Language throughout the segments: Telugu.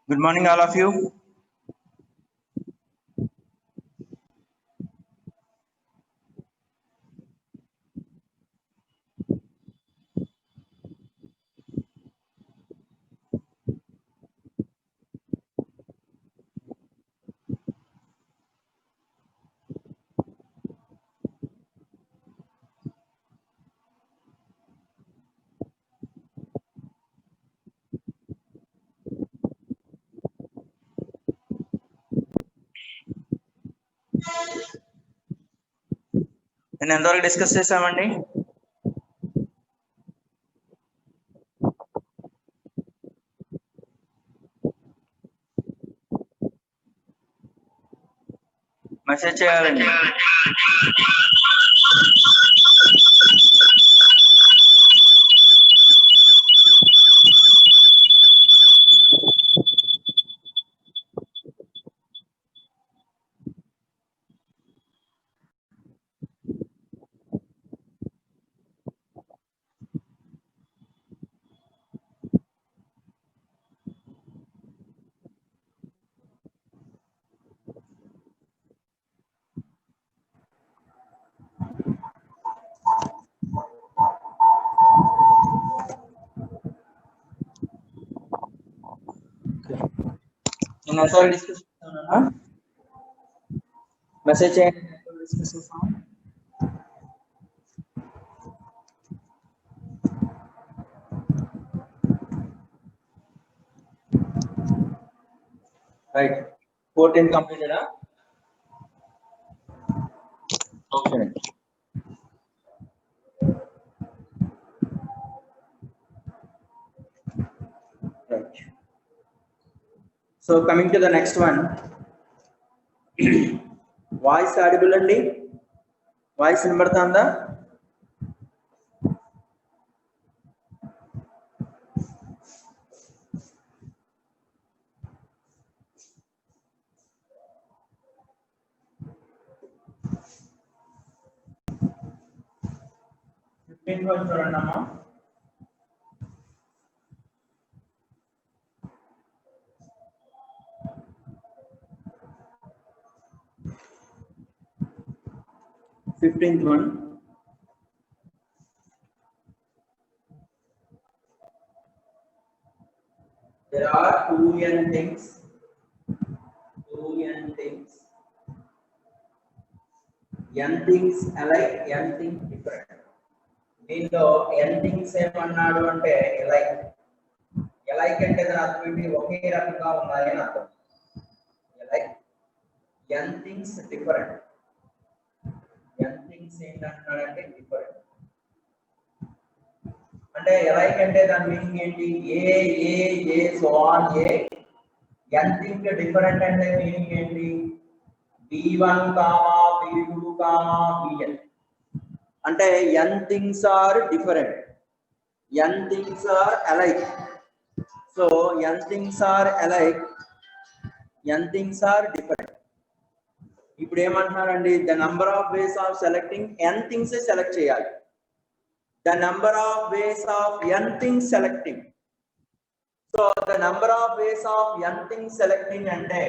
Good morning, all of you. నేను ఎంతవరకు డిస్కస్ చేసామండి? మెసేజ్ చేయాలండి. నేను ఎంతవరకు డిస్కస్ చేస్తాను? మెసేజ్ చేయండి. డిస్కస్ చేస్తాం. రైట్. 14 కంప్లీటెడా? Okay. Right. So coming to the next one, voice audible అండి? వాయిస్ వినబడుతుందా? చూడండి అమ్మా. Fifteenth one. There are 2n things. 2n things. n things alike, n things different. దీంట్లో n things ఏమన్నాడు అంటే alike. alike అంటే దాని అర్థం ఏంటి? ఒకే రకంగా ఉన్నాయి అని అర్థం. alike. n things different. n things ఏంటంటాడంటే different. అంటే alike అంటే దాని మీనింగ్ ఏంటి? ఏ సో ఆన్ ఏ. n thing different అంటే మీనింగ్ ఏంటి? b1, b2, bn. అంటే n things are different, n things are alike. So n things are alike, n things are different. ఇప్పుడు ఏమంటున్నారండి? The number of ways of selecting n things select చేయాలి. The number of ways of n things selecting. So the number of ways of n things selecting అంటే,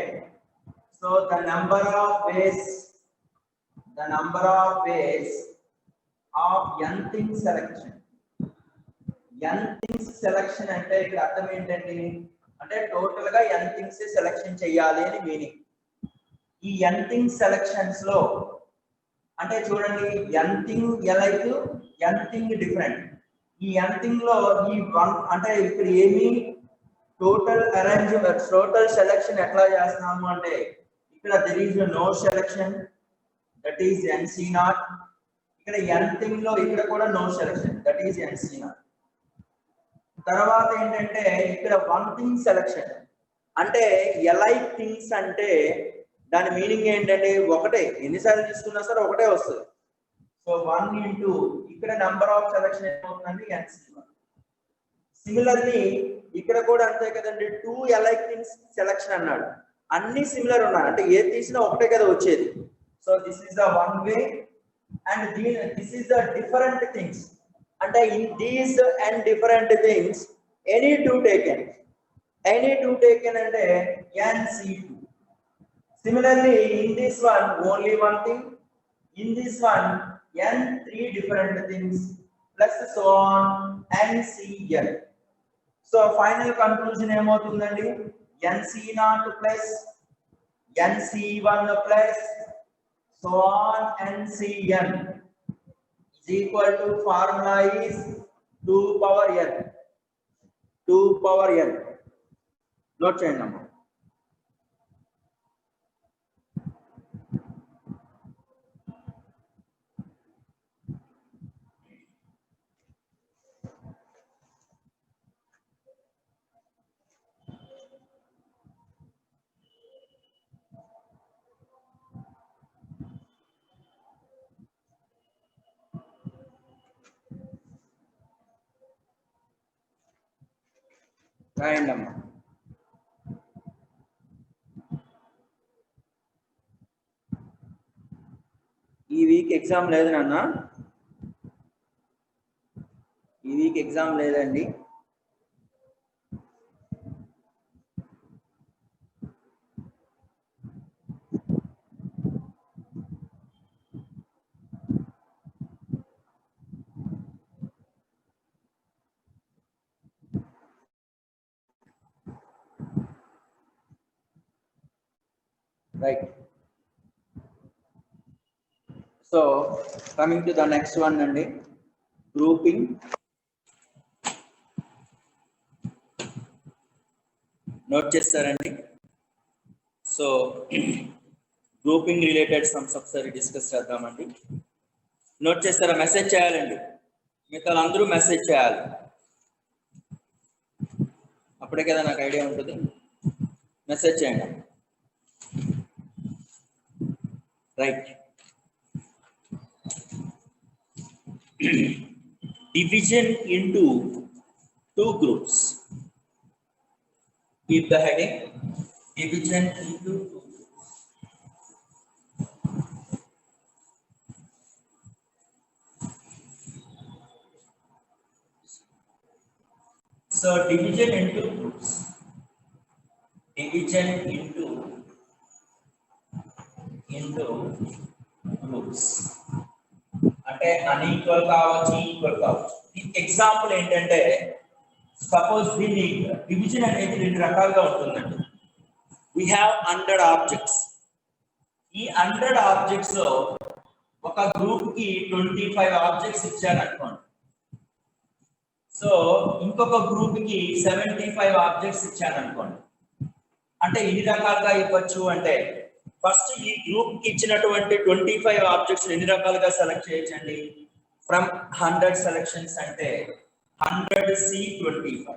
so the number of ways of n things selection. n things selection అంటే ఇక్కడ అర్థం ఏంటండి? అంటే టోటల్ గా n things సెలెక్షన్ చేయాలి అని మీనింగ్. ఈ n things సెలెక్షన్స్ లో అంటే చూడండి, n thing alike, n thing different. ఈ n thing లో ఈ వన్ అంటే ఇక్కడ ఏమి టోటల్ అరేంజ్మెంట్, టోటల్ సెలెక్షన్ ఎట్లా చేస్తున్నాము అంటే, ఇక్కడ there is no selection, that is nc0. ఇక్కడ n thing లో ఇక్కడ కూడా no selection, that is nc0. తర్వాత ఏంటంటే ఇక్కడ వన్ థింగ్ సెలెక్షన్ అంటే alike things అంటే దాని మీనింగ్ ఏంటంటే ఒకటే, ఎన్నిసార్లు తీసుకున్నా సరే ఒకటే వస్తుంది. సో 1 into ఇక్కడ నంబర్ ఆఫ్ సెలెక్షన్ ఏమవుతుందంటే nc0. సిమిలర్లీ ఇక్కడ కూడా అంతే కదండి, 2 alike things సెలెక్షన్ అన్నాడు. అన్ని సిమిలర్ ఉన్నాయి అంటే ఏ తీసినా ఒకటే కదా వచ్చేది. So this is the one way. And this is the different things. And in these and different things, any two taken. any 2 taken అంటే nC2. Similarly in this one only one thing, in this one n 3 different things plus so on ncn. So final conclusion ఏమవుతుందండి, nc0 plus nc1 plus so on ncn is equal to formula is 2 power n. 2 power n. Note చేయండి అమ్మా. రాయండి అమ్మా. ఈ వీక్ ఎగ్జామ్ లేదు నాన్న, ఈ వీక్ ఎగ్జామ్ లేదండి. Right. So coming to the next one అండి, గ్రూపింగ్. నోట్ చేస్తారండి. సో గ్రూపింగ్ రిలేటెడ్ సమ్స్ ఒకసారి డిస్కస్ చేద్దామండి. నోట్ చేస్తారా? మెసేజ్ చేయాలండి, మిగతా అందరూ మెసేజ్ చేయాలి, అప్పుడే కదా నాకు ఐడియా ఉంటుంది. మెసేజ్ చేయండి. Right. Division into 2 groups. Keep the heading division into 2 groups. So division into groups. Division into groups. అంటే అన్ఈక్వల్ కావచ్చు, ఈక్వల్ కావచ్చు. దీనికి ఎగ్జాంపుల్ ఏంటంటే, సపోజ్ దీన్ని డివిజన్ అనేది 2 రకాలుగా ఉంటుందండి. We have 100 objects. ఈ 100 ఆబ్జెక్ట్స్ లో ఒక గ్రూప్ కి 25 ఆబ్జెక్ట్స్ ఇచ్చారు అనుకోండి. సో ఇంకొక గ్రూప్ కి 75 ఆబ్జెక్ట్స్ ఇచ్చాను అనుకోండి. అంటే ఎన్ని రకాలుగా ఇవ్వచ్చు అంటే, ఫస్ట్ ఈ గ్రూప్ కి ఇచ్చినటువంటి 25 ఆబ్జెక్ట్స్ ఎన్ని రకాలుగా సెలెక్ట్ చేయొచ్చండి? ఫ్రమ్ 100 సెలెక్షన్స్ అంటే 100C25.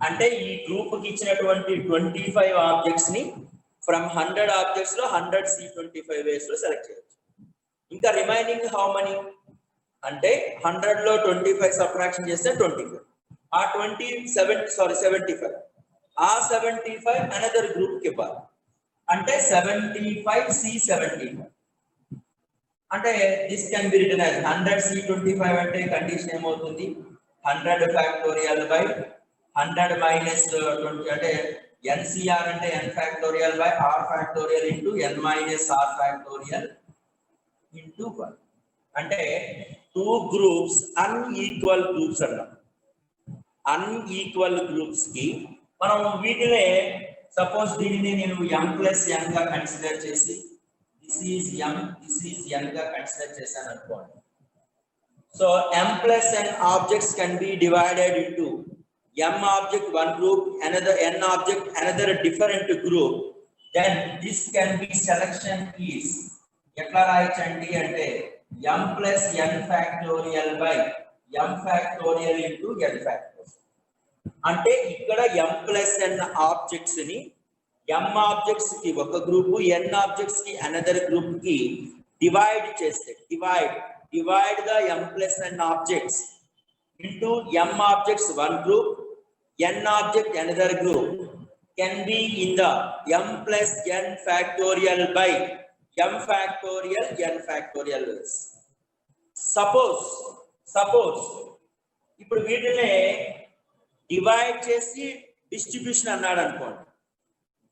అంటే ఈ గ్రూప్ కి ఇచ్చినటువంటి 25 ఆబ్జెక్ట్స్ ని ఫ్రమ్ 100 ఆబ్జెక్ట్స్ లో 100C25 వేస్ లో సెలెక్ట్ చేయొచ్చు. ఇంకా రిమైనింగ్ హౌ మనీ అంటే 100 లో 25 సబ్ట్రాక్షన్ చేస్తే 25. ఆ 75 ఆ 75 అనదర్ గ్రూప్ కి ఇవ్వాలి. అంటే 75C75. అంటే this can be written as 100C25. అంటే కండిషన్ ఏమవుతుంది? 100 ఫ్యాక్టోరియల్ బై 100 మైనస్ 20. అంటే NCR అంటే n factorial by r factorial into n minus r factorial into 1. అంటే 2 గ్రూప్స్ అన్ఈక్వల్ గ్రూప్స్ అన్నాం. అన్ఈక్వల్ గ్రూప్స్ కి మనం వీటినే, సపోజ్ దీనిని నేను m+n గా కన్సిడర్ చేసి this is m, this is n గా కన్సిడర్ చేశాను అనుకోండి. So m+n objects can be divided into m object one group, another n object another different group. Then this can be selection is ఎట్లా రాయొచ్చండి అంటే m+n factorial by m factorial into n factorial. అంటే ఇక్కడ m+n ఆబ్జెక్ట్స్ ని m ఆబ్జెక్ట్స్ కి ఒక గ్రూప్, n ఆబ్జెక్ట్స్ కి అనదర్ గ్రూప్ కి డివైడ్ చేస్తే divide the m+n objects into m objects one group, n object another group can be in the m+n factorial by m factorial n factorial ways. Suppose ఇప్పుడు వీటిని డివైడ్ చేసి డిస్ట్రిబ్యూషన్ అన్నాడు అనుకోండి.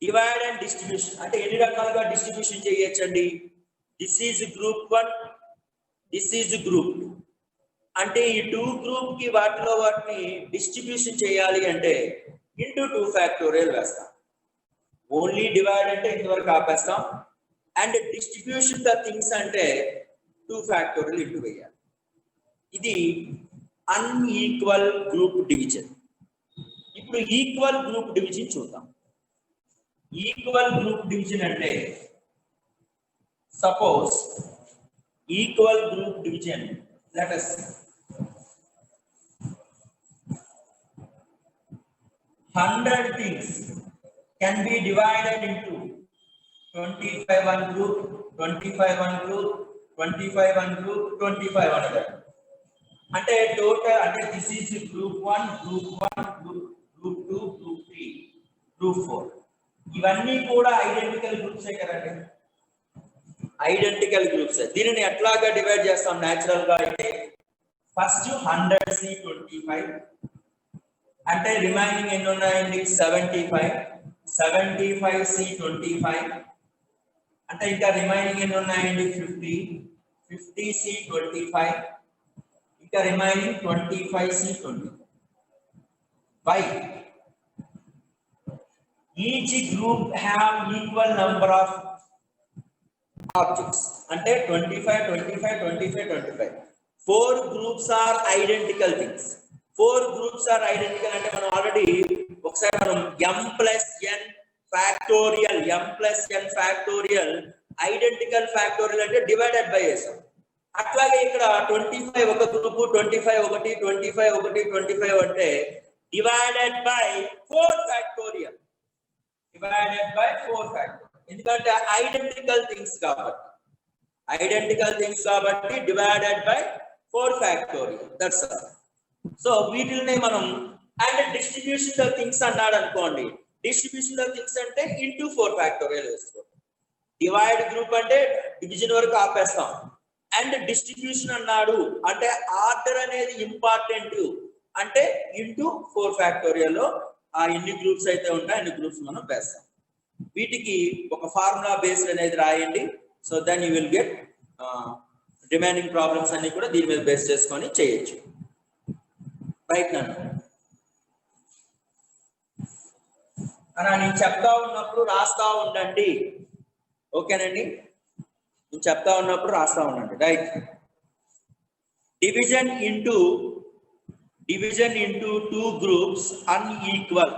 డివైడ్ అండ్ డిస్ట్రిబ్యూషన్ అంటే ఎన్ని రకాలుగా డిస్ట్రిబ్యూషన్ చేయొచ్చండి. This is group 1, this is group 2. అంటే ఈ 2 గ్రూప్ కి వాటిని డిస్ట్రిబ్యూషన్ చేయాలి అంటే ఇంటూ 2 ఫ్యాక్టోరియల్ వేస్తాం. ఓన్లీ డివైడ్ అంటే ఇంతవరకు ఆపేస్తాం. అండ్ డిస్ట్రిబ్యూషన్ ద థింగ్స్ అంటే 2 ఫ్యాక్టోరియల్ ఇంటూ వేయాలి. ఇది అన్ఈక్వల్ గ్రూప్ డివిజన్. ఇప్పుడు ఈక్వల్ గ్రూప్ డివిజన్ చూద్దాం. ఈక్వల్ గ్రూప్ డివిజన్ అంటే suppose equal group division let us see 100 things can be divided into 25 one group, 25 one group, 25 one group, 25 another. అంటే టోటల్ అంటే this is group 1, group 1, group 2, group 3, group 4. ఇవన్నీ కూడా ఐడెంటికల్ గ్రూప్సే కదండి. Identical groups. దీనిని ఎట్లాగా డివైడ్ చేస్తాం న్యాచురల్ గా అయితే ఫస్ట్ 100C25 అంటే రిమైనింగ్ ఎన్ని ఉన్నాయండి 75, 75C25 అంటే ఇంకా రిమైనింగ్ ఎన్ని ఉన్నాయండి 50, 50C25 ఇంకా remaining 25C25. Why? Each group have equal number of objects అంటే 25, 25, 25, 25. 4 groups are identical things. 4 groups are identical అంటే మనం ఆల్రెడీ ఒకసారి మనం m plus n factorial identical factorial అంటే డివైడెడ్ బై చేసాం. అట్లాగే ఇక్కడ 25 ఒక గ్రూప్, 25 ఒకటి, 25 ఒకటి, 25 అంటే డివైడెడ్ బై 4 ఫ్యాక్టోరియల్. ఎందుకంటే ఐడెంటికల్ థింగ్స్ కాబట్టి divided by 4 factorial. That's all. So వీటిని మనం అండ్ డిస్ట్రిబ్యూషన్ ఆఫ్ థింగ్స్ అన్నాడు అనుకోండి. డిస్ట్రిబ్యూషన్ ఆఫ్ థింగ్స్ అంటే ఇంటూ 4 ఫ్యాక్టోరియల్ వేసుకోండి. డివైడ్ గ్రూప్ అంటే డివిజన్ వరకు ఆపేస్తాం. అండ్ డిస్ట్రిబ్యూషన్ అన్నాడు అంటే ఆర్డర్ అనేది ఇంపార్టెంట్ అంటే ఇంటూ 4 ఫ్యాక్టోరియల్ లో ఆ ఎన్ని గ్రూప్స్ అయితే ఉంటాయి అన్ని గ్రూప్స్ మనం వేస్తాం. వీటికి ఒక ఫార్ములా బేస్డ్ అనేది రాయండి. So then you will get remaining problems అన్ని కూడా దీని మీద బేస్ చేసుకొని చేయొచ్చు. రైట్ నన్ను అలా నేను చెప్తా ఉన్నప్పుడు రాస్తా ఉండండి. ఓకేనండి, నేను చెప్తా ఉన్నప్పుడు రాస్తా ఉండండి. Right. Division into 2 groups unequal.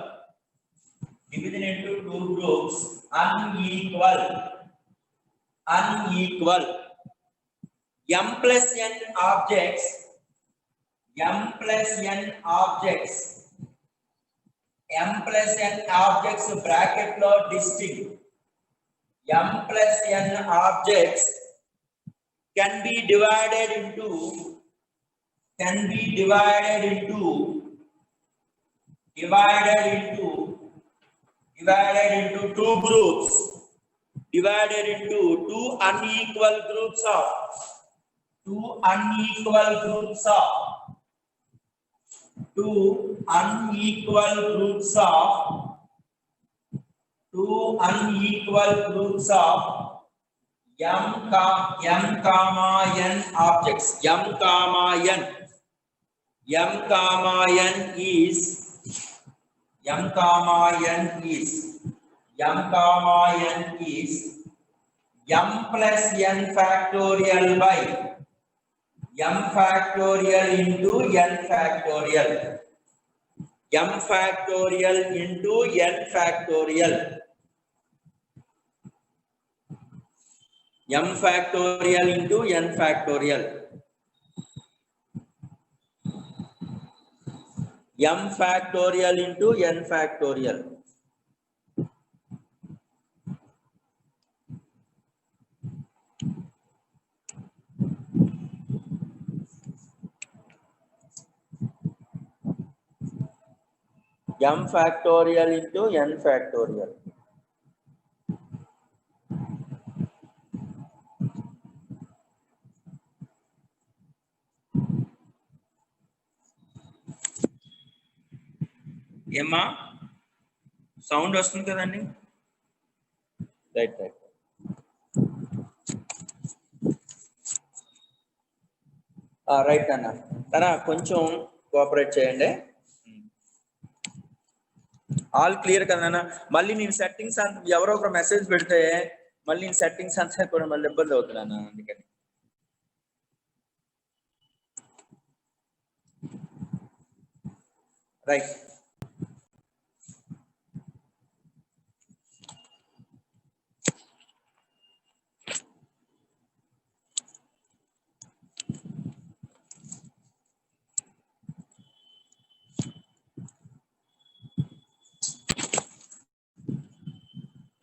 Division into 2 groups unequal. M plus n objects bracket లో distinct. M plus n objects can be divided into 2 groups, divided into 2 unequal groups of 2 unequal groups of m comma n objects. M comma n is m plus n factorial by m factorial into n factorial. M factorial into n factorial. M factorial into n factorial. M factorial into n factorial. M factorial into n factorial. ఏమా సౌండ్ వస్తుంది కదండి. Right right. రైట్ అన్న. తన కొంచెం కోఆపరేట్ చేయండి. ఆల్ క్లియర్ కదన్నా. మళ్ళీ నేను సెట్టింగ్స్ ఎవరో ఒక మెసేజ్ పెడితే మళ్ళీ నేను సెట్టింగ్స్ అంతా కూడా మళ్ళీ ఇబ్బంది అవుతున్నాను, అందుకని. రైట్.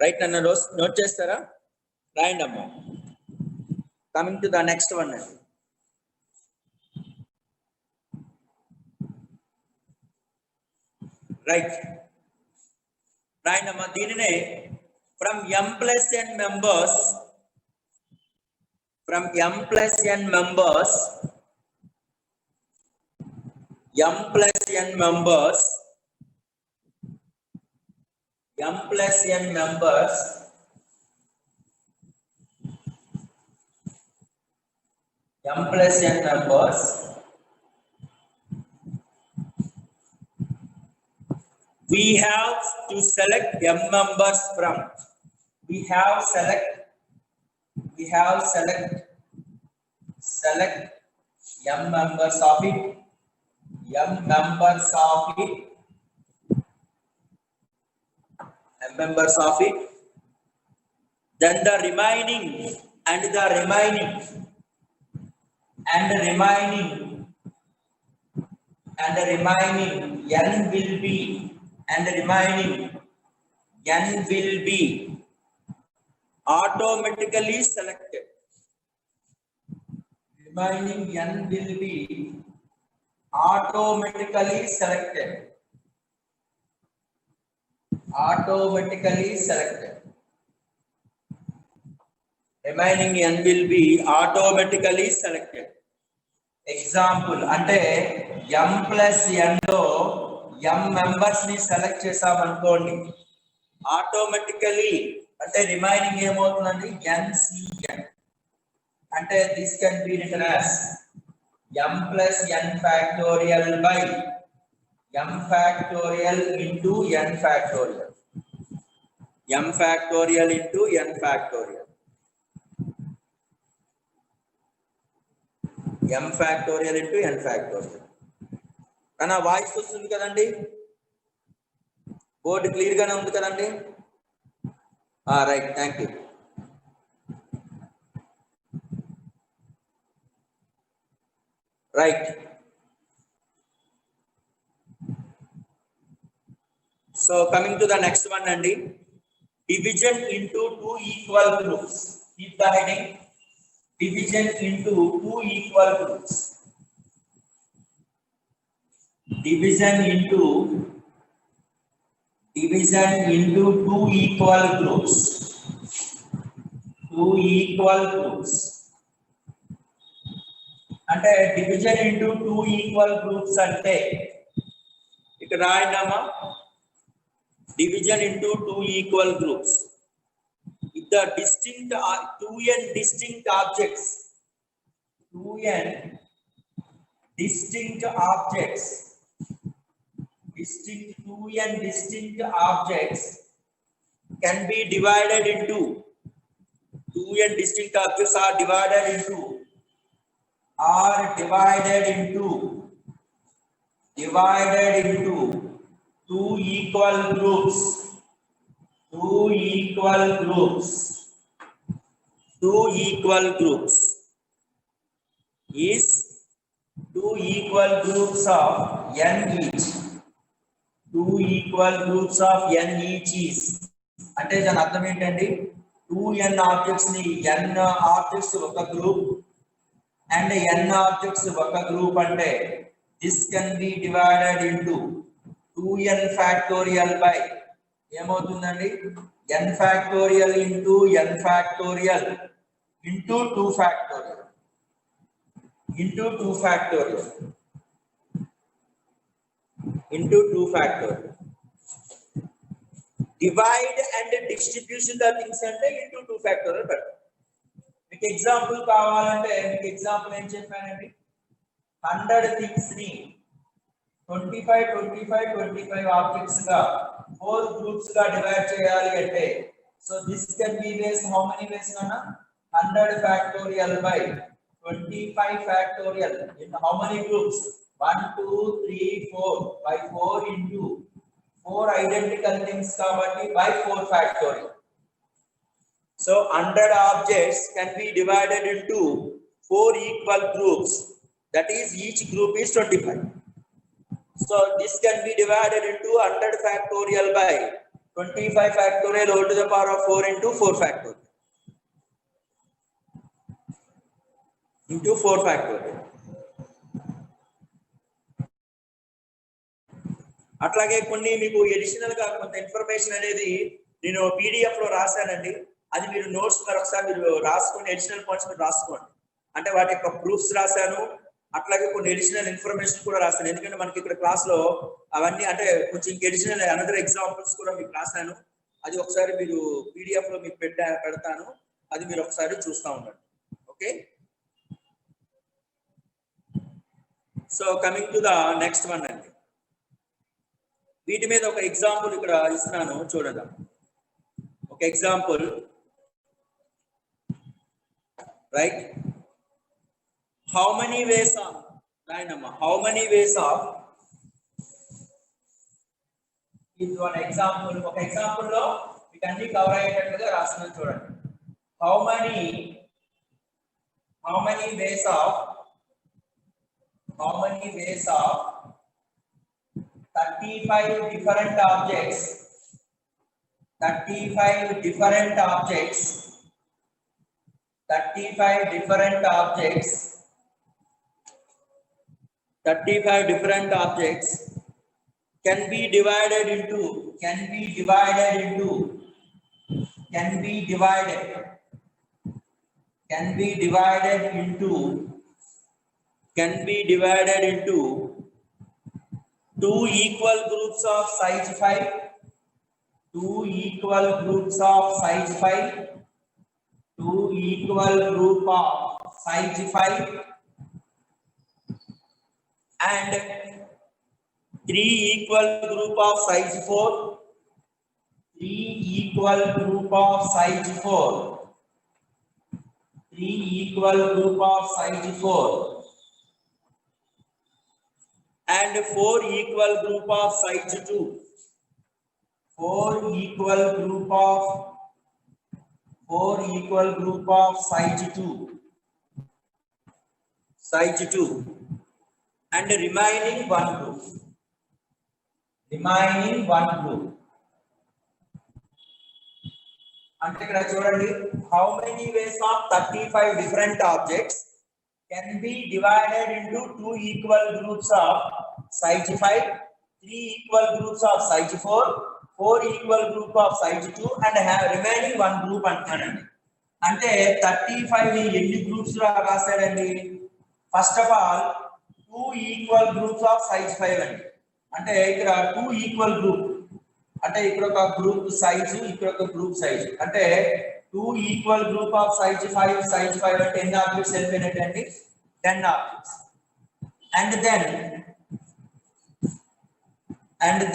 రైట్ అన్న, రోజు నోట్ చేస్తారా? రాయండి అమ్మా. Coming to the next one అండి. రైట్, రాయండి అమ్మా. దీనినే from m plus n members, from m plus n members, m plus n members, m plus n members, m plus n members, we have to select m members from, we have select m members of it, m members of it, m members of it, then the remaining and the remaining and the remaining and the remaining n will be, and the remaining n will be automatically selected. Remaining n will be automatically selected. Automatically selected. Remaining n will be automatically selected. Example అంటే m ప్లస్ n లో m మెంబర్స్ ని సెలెక్ట్ చేసామనుకోండి, ఆటోమేటికలీ అంటే రిమైనింగ్ ఏమవుతుందండి, NCN. అంటే this can be written as m plus n factorial by m factorial into n factorial, m factorial into n factorial, m factorial into n factorial. కానీ వాయిస్ వస్తుంది కదండి, బోర్డు క్లియర్ గానే ఉంది కదండి. Right, thank you. Right, so coming to the next one అండి, division into 2 equal groups. Keep the heading division into 2 equal groups. Division into 2 equal groups. 2 equal groups. అంటే division into 2 equal groups అంటే ఇక్కడ రాయండమ్మా, division into 2 equal groups. The distinct 2n distinct objects, 2n distinct objects, 2n distinct objects can be divided into, 2n distinct objects are divided into 2 equal groups. 2 equal groups. 2 equal groups is 2 equal groups of n each. 2 equal groups of n each is అంటే దాని అర్థం ఏంటండి, 2n ఆబ్జెక్ట్స్ ని n ఆబ్జెక్ట్స్ ఒక గ్రూప్ అండ్ n ఆబ్జెక్ట్స్ ఒక గ్రూప్ అంటే this can be divided into 2n factorial by ఏమవుతుందండి, n factorial into n factorial into 2 factorial into 2 factorial into 2 factorial. Divide and distribution the things అంటే ఇంటూ 2 ఫ్యాక్టోరియల్ పెడతాం. మీకు ఎగ్జాంపుల్ కావాలంటే మీకు ఎగ్జాంపుల్ ఏం చెప్పానండి, 100 థింగ్స్ ని 25 ఆబ్జెక్ట్స్ గా 4 గ్రూప్స్ గా డివైడ్ చేయాలి అంటే, so this can B ways how many వేస్ అన్న 100 factorial by 25 factorial in how many groups 1 2 3 4 by 4 into 4 identical things kabatti by 4 factorial. So 100 objects can be divided into 4 equal groups, that is each group is 25. So this can be divided into 100 factorial by 25 factorial all to the power of 4 into 4 factorial into 4 factorial. అట్లాగే కొన్ని మీకు ఎడిషనల్ గా కొంత ఇన్ఫర్మేషన్ అనేది నేను PDF లో రాశానండి, అది మీరు నోట్స్ మరొకసారి మీరు రాసుకోండి, ఎడిషనల్ పాయింట్స్ మీరు రాసుకోండి. అంటే వాటి యొక్క ప్రూఫ్స్ రాశాను, అట్లాగే కొన్ని ఎడిషనల్ ఇన్ఫర్మేషన్ కూడా రాశాను. ఎందుకంటే మనకి ఇక్కడ క్లాస్ లో అవన్నీ అంటే కొంచెం ఎడిషనల్ అనదర్ ఎగ్జాంపుల్స్ కూడా మీకు రాశాను. అది ఒకసారి మీరు PDF లో మీకు పెడతాను, అది మీరు ఒకసారి చూస్తూ ఉండండి. Okay, so coming to the next one అండి, వీటి మీద ఒక ఎగ్జాంపుల్ ఇక్కడ ఇస్తున్నాను చూడదా. ఒక example, right, how many ways of రాయనమ్మా, హౌ మెనీ వేస్ ఆఫ్, ఇది వన్ ఎగ్జాంపుల్. ఒక ఎగ్జాంపుల్ లో మీకు అన్ని కవర్ అయ్యేటట్టుగా రాస్తున్నాను చూడండి. How many ways of 35 different objects, 35 different objects, 35 different objects, 35 different objects can be divided into, can be divided into 2 equal groups of size 5, 2 equal groups of size 5, 2 equal group of size 5, and 3 equal group of size 4, 3 equal group of size 4, 3 equal group of size 4, and 4 equal group of size 2, 4 equal group of size 2, and remaining one group, అంటే ఇక్కడ చూడండి, how many ways of 35 different objects can be divided into 2 equal groups of size 5, 3 equal groups of size 4, 4 equal group of size 2, and have remaining one group అంటానండి. అంటే 35 ని ఎన్ని గ్రూప్స్ లో రాశాడండి? First of all 2 equal groups of size 5 అండి. అంటే ఇక్కడ 2 ఈక్వల్ గ్రూప్ అంటే ఇక్కడ ఒక గ్రూప్ సైజ్, ఇక్కడ ఒక గ్రూప్ సైజ్, అంటే 2 ఈక్వల్ గ్రూప్ ఆఫ్ సైజ్ 5 అంటే ఎన్ని ఆబ్జెక్ట్స్ వెళ్ళిపోయినట్టండి? 10 objects. And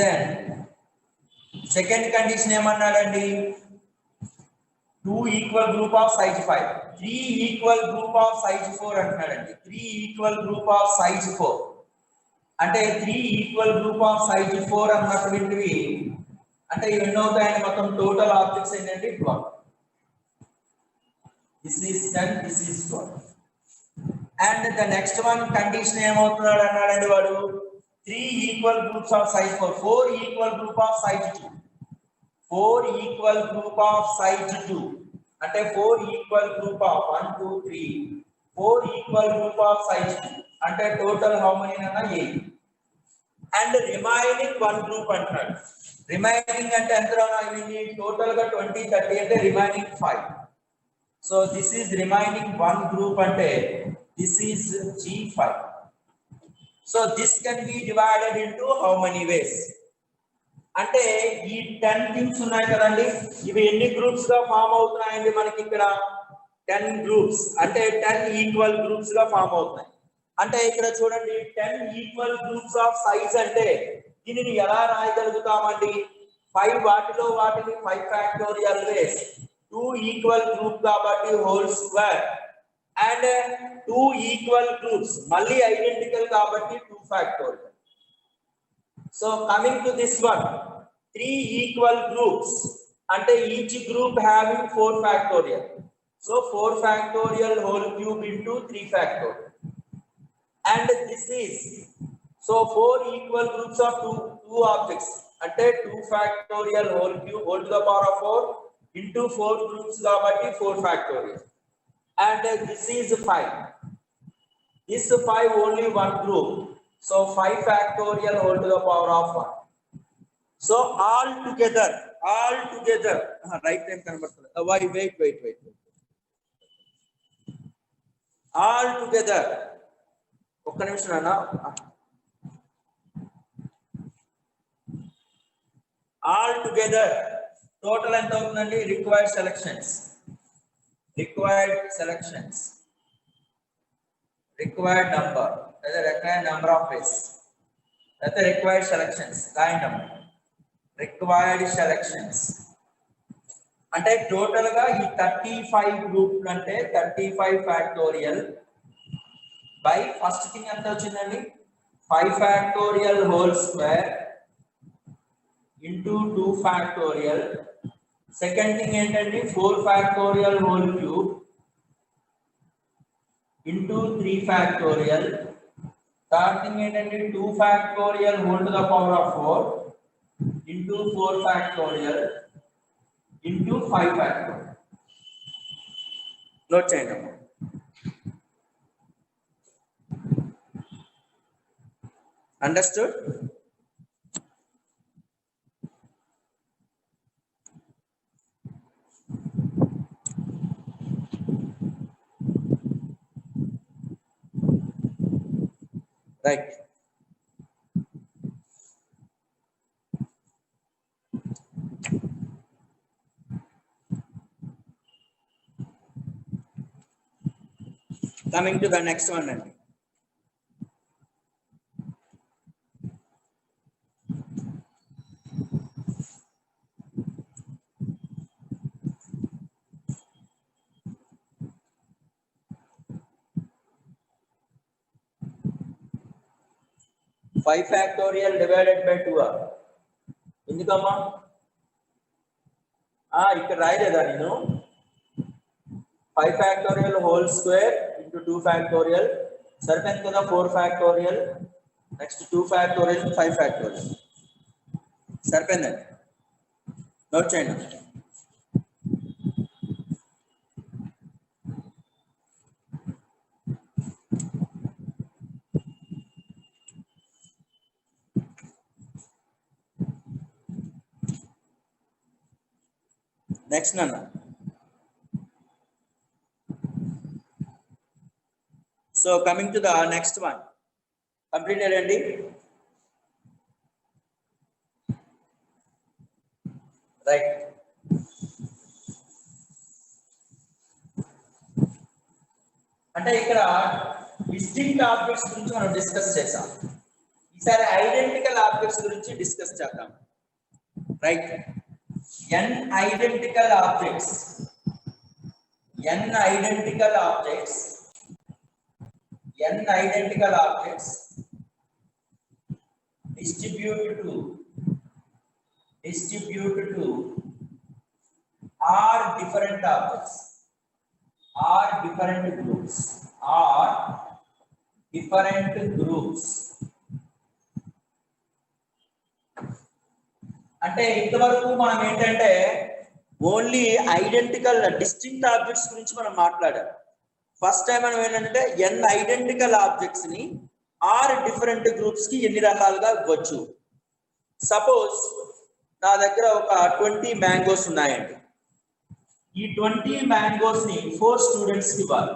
then second condition ఏమన్నాడండి? 2 equal group of size 5, 3 equal group of size 4 అంటున్నాడండి. 3 ఈక్వల్ గ్రూప్ ఆఫ్ సైజ్ 4 అంటే 3 ఈక్వల్ గ్రూప్ ఆఫ్ సైజ్ 4 అన్నటువంటివి అంటే ఎన్ని అవుతాయండి? మొత్తం టోటల్ ఆబ్జెక్ట్స్ ఏంటంటే 12. This is 10, this is 12. And the next one condition ఏమవుతున్నాడు అన్నాడండి వాడు? 3 equal groups of size 4, 4 equal group of size 2, 4 equal group of size 2 అంటే 4 equal group of 1 2 3, 4 equal group of size 2 అంటే టోటల్ హౌ మెనీ అన్నా 8. అండ్ రిమైనింగ్ వన్ గ్రూప్ అంటాడు. రిమైనింగ్ అంటే ఎంత రావాలి? టోటల్ గా 20 30 అంటే remaining 5. So this is remaining one group అంటే this is G5. So this can be divided into how many ways? అంటే ఈ 10 థింగ్స్ ఉన్నాయి కదండి, ఇవి ఎన్ని గ్రూప్స్ గా ఫామ్ అవుతున్నాయండి మనకి ఇక్కడ 10 గ్రూప్స్, అంటే 10 ఈక్వల్ గ్రూప్స్ గా ఫామ్ అవుతున్నాయి. అంటే ఇక్కడ చూడండి 10 ఈక్వల్ గ్రూప్స్ ఆఫ్ సైజ్ అంటే దీనిని ఎలా రాయగలుగుతామండి? 5 వాటిని 5 ఫ్యాక్టోరియల్ వేస్, 2 ఈక్వల్ గ్రూప్ కాబట్టి whole square, and 2 equal groups మళ్ళీ ఐడెంటికల్ కాబట్టి 2 factorial. So coming to this one, 3 equal groups and each group having 4 factorial. So 4 factorial whole cube into 3 factorial. And this is, so 4 equal groups of two objects and 2 factorial whole cube whole to the power of 4 into 4 groups kabatti 4 factorial. And this is 5. This 5 only one group. So 5 factorial whole to the power of 1. So all together, right time converted. Wait. All together. ఒక్క నిమిషం అన్న. All together total ఎంత అవుతుందండి? Required selections. Required number. The required number of ways. That's the required selections. Kind of required selections. అంటే టోటల్ గా ఈ 35 గ్రూప్ అంటే 35 ఫ్యాక్టోరియల్ బై ఫస్ట్ థింగ్ ఎంత వచ్చిందండి? 5 factorial whole square into 2 factorial. Second thing ఏంటండి? 4 factorial whole cube into 3 factorial. Third thing ఏంటంటే 2 factorial whole to the power of 4 into 4 factorial into 5 factorial. Note చేయండి. Understood? Right. Coming to the next one. Five factorial divided by 2. ఎందుకమ్మా ఇక్కడ రాయలేదా నేను? 5 factorial whole square into 2 factorial సరిపోయింది కదా? 4 factorial నెక్స్ట్ 2 factorial 5 factorial సరిపోయిందండి. నోట్ చేయండి. నెక్స్ట్ నన్ను. So coming to the next one. Completed అండి. Right. అంటే ఇక్కడ డిస్టింక్ట్ ఆబ్జెక్ట్స్ గురించి మనం డిస్కస్ చేసాం. ఈసారి ఐడెంటికల్ ఆబ్జెక్ట్స్ గురించి డిస్కస్ చేద్దాం. Right. n identical objects distribute to are different objects, are different groups. అంటే ఇంతవరకు మనం ఏంటంటే ఓన్లీ ఐడెంటికల్ డిస్టింక్ట్ ఆబ్జెక్ట్స్ గురించి మనం మాట్లాడాం. ఫస్ట్ టైం మనం ఏంటంటే n ఐడెంటికల్ ఆబ్జెక్ట్స్ ని ఆర్ డిఫరెంట్ గ్రూప్స్ కి ఎన్ని రకాలుగా ఇవ్వచ్చు. సపోజ్ నా దగ్గర ఒక 20 మ్యాంగోస్ ఉన్నాయండి. ఈ 20 మ్యాంగోస్ ని 4 స్టూడెంట్స్ కి ఇవ్వాలి.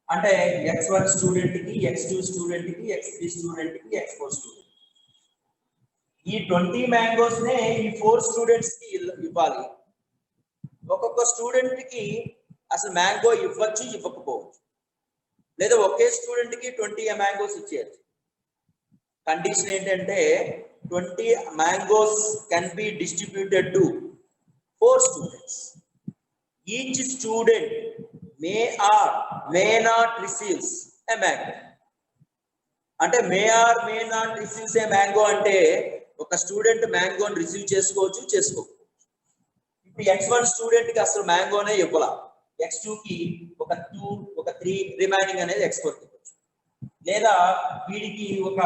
అంటే x1 స్టూడెంట్ కి, x2 స్టూడెంట్ కి, x3 స్టూడెంట్ కి, x4 స్టూడెంట్. ఈ 20 మ్యాంగోస్ నే ఈ 4 స్టూడెంట్స్ కి ఇవ్వాలి. ఒక్కొక్క స్టూడెంట్ కి అసలు మ్యాంగో ఇవ్వచ్చు, ఇవ్వకపోవచ్చు, లేదా ఒకే స్టూడెంట్ కి 20 మ్యాంగోస్ ఇచ్చేయచ్చు. కండిషన్ ఏంటంటే 20 mangoes can be distributed to 4 students. Each student may or may not receives a mango. అంటే may or may not receives a mango అంటే ఒక స్టూడెంట్ మ్యాంగోని రిసీవ్ చేసుకోవచ్చు, చేసుకోవచ్చు. ఇప్పుడు x1 స్టూడెంట్ కి అసలు మ్యాంగోనే ఇవ్వాల, x2 కి ఒక 2 ఒక 3 రిమైనింగ్ అనేది x4 కి ఇవ్వచ్చు. లేదా వీడికి ఒక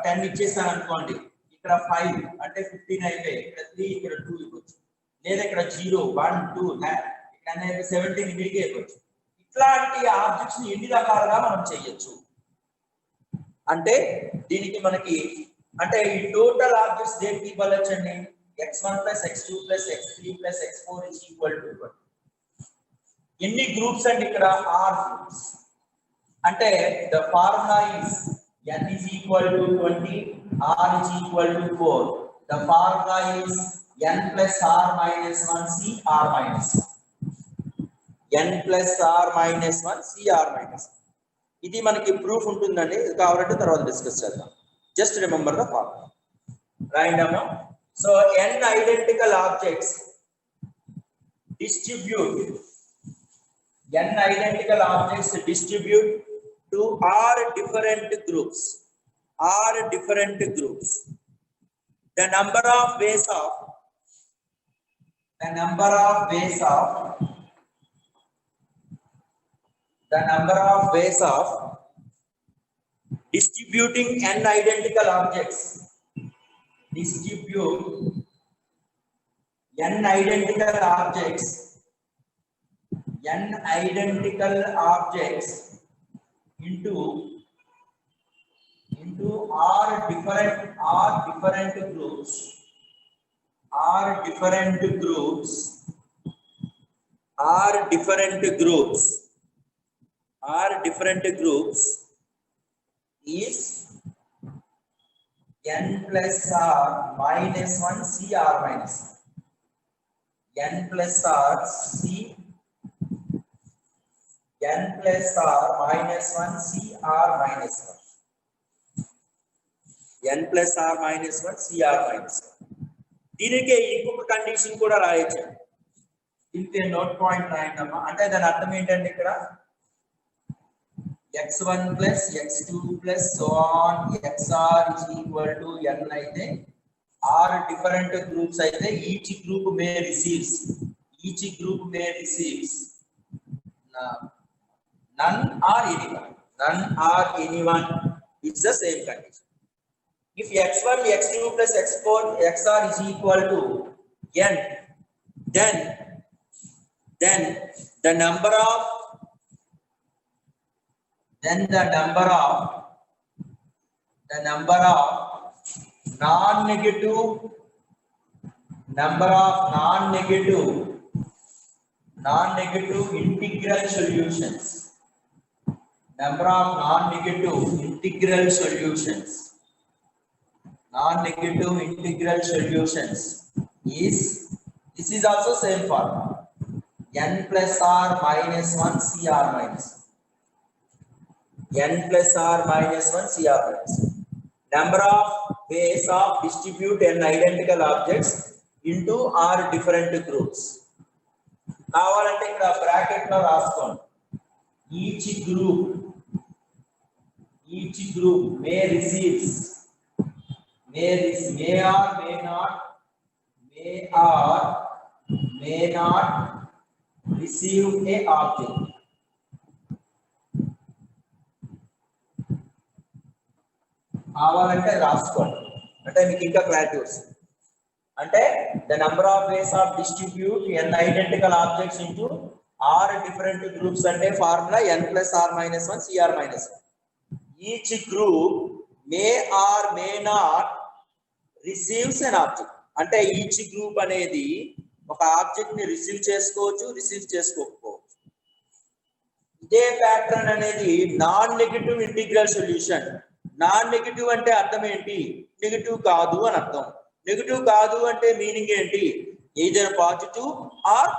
10 ఇచ్చేసాను అనుకోండి, ఇక్కడ 5 అంటే 15 అయిపోయి, ఇక్కడ 3 ఇక్కడ 2 ఇవ్వచ్చు. లేదా ఇక్కడ 0 1 2 ఇక్కడ 17 వీడికే ఇవ్వచ్చు. ఇట్లాంటి ఆబ్జెక్ట్స్ ని ఎన్ని రకాలుగా మనం చేయొచ్చు అంటే దీనికి మనకి అంటే ఈ టోటల్ ఆబ్జెక్ట్స్ దేనికి ఇవ్వచ్చండి, x1 plus x2 plus x3 plus x4 is equal to 20. ఎన్ని గ్రూప్స్ అండి ఇక్కడ r గ్రూప్స్. అంటే the formula is n is equal to 20, r is equal to 4. The formula is n plus r minus 1 c r minus 1. n plus r minus 1 c r minus 1. ఇది మనకి ప్రూఫ్ ఉంటుందండి, కావాలంటే తర్వాత డిస్కస్ చేద్దాం. Just remember the formula. Right down. So n identical objects distribute to r different groups. The number of ways of distributing n identical objects. Distribute n identical objects into r different groups is n plus r minus 1 c r minus 1. n plus r minus 1 c r minus 1. n plus r minus 1 c r minus 1. దీనికి ఇంకొక కండిషన్ కూడా రాయొచ్చు. దీనికి నోట్ పాయింట్ రాయండి అమ్మా. అంటే దాని అర్థం ఏంటంటే ఇక్కడ x1 plus x2 plus so on xr is equal to n అయితే r different groups అయితే each group may receives none or anyone is the same condition. If x1 x2 plus x4 xr is equal to n, then the number of non-negative integral solutions is, this is also same formula, n plus r minus 1 c r minus 1. n plus r minus 1 c r minus 1. Number of ways of distribute n identical objects into r different groups. కావాలంటే ఇక్కడ బ్రాకెట్ లో రాసుకోండి. each group may receives may or may not receive a object. కావాలంటే రాసుకోండి, అంటే మీకు ఇంకా క్లారిటీ వస్తుంది. అంటే the number of ways of distribute n identical objects into r different groups అంటే formula n plus r minus 1 c r minus 1. each group may or may not receives an object. అంటే ఈచ్ గ్రూప్ అనేది ఒక ఆబ్జెక్ట్ ని రిసీవ్ చేసుకోవచ్చు, రిసీవ్ చేసుకోకపోవచ్చు. ఇదే ప్యాటర్న్ అనేది non negative integral solution. Non negative అంటే అర్థం ఏంటి, నెగటివ్ కాదు అని అర్థం. నెగటివ్ కాదు అంటే మీనింగ్ ఏంటి? Either positive or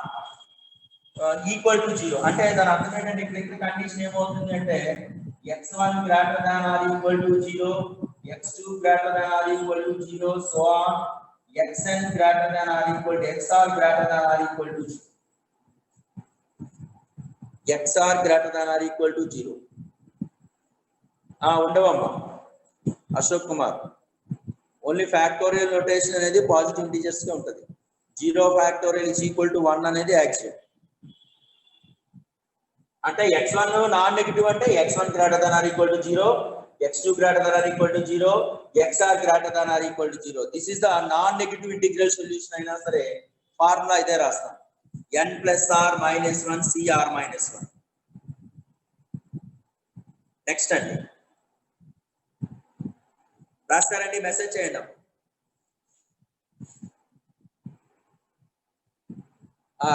equal to 0. అంటే దాని అర్థం ఏంటంటే ఇక్కడ కండిషన్ ఏమవుతుంది అంటే x1 greater than or equal to 0, x2 greater than or equal to 0, so on xn greater than or equal to xr greater than or equal to 0. xr greater than or equal to 0. ఉండవమ్మా Ashok Kumar. Only factorial notation అనేది పాజిటివ్ ఇంటిజర్స్ గా ఉంటుంది. 0 ఫ్యాక్టోరియల్ ఇస్ ఈక్వల్ టు 1 అనేది యాక్సియం. అంటే x1 నాన్ నెగటివ్ అంటే x1 greater than or equal to 0, x2 greater than or equal to 0, xr greater than or equal to 0. This is the non negative integral solution అయినా సరే ఫార్ములా ఇదే రాస్తాం, n plus r minus 1 cr minus 1. Next అండి రాస్తారండి, మెసేజ్ చేయండి.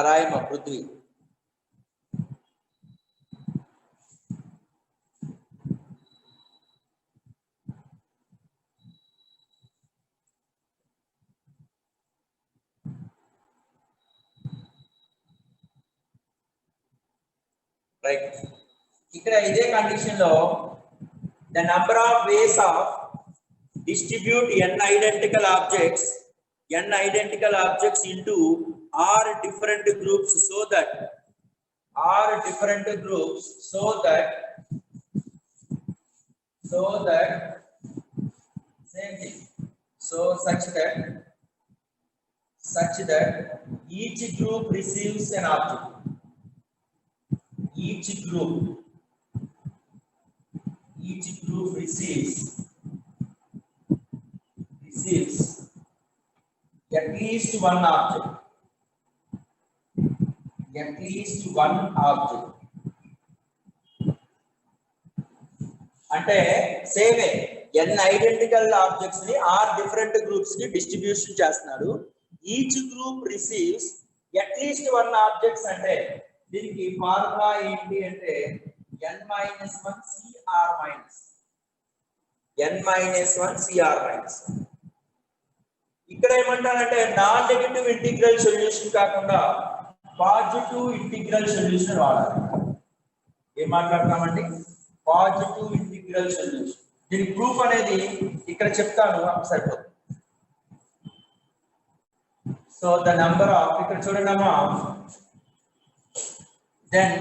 రాయమ్మ పృథ్వీ. రైట్. ఇక్కడ ఇదే కండిషన్ లో the number of ways of distribute n identical objects into r different groups so that same thing, such that each group receives an object. Each group receives at least one object. అంటే సేమ్ n ఐడెంటికల్ ఆబ్జెక్ట్స్ ని r డిఫరెంట్ గ్రూప్స్ కి డిస్ట్రిబ్యూషన్ చేస్తున్నాడు. Each group receives at least one objects. అంటే దీనికి ఫార్ములా ఏంటి అంటే n - 1 cr మైనస్. ఇక్కడ ఏమంటారంటే నాన్ నెగటివ్ ఇంటిగ్రల్ సొల్యూషన్ కాకుండా పాజిటివ్ ఇంటిగ్రల్ సొల్యూషన్ వాడాలి. ఏం మాట్లాడతామండి? Positive integral solution. దీని ప్రూఫ్ అనేది ఇక్కడ చెప్తాను, సరిపోతుంది. సో ద నంబర్ ఆఫ్, ఇక్కడ చూడండి అమ్మా, then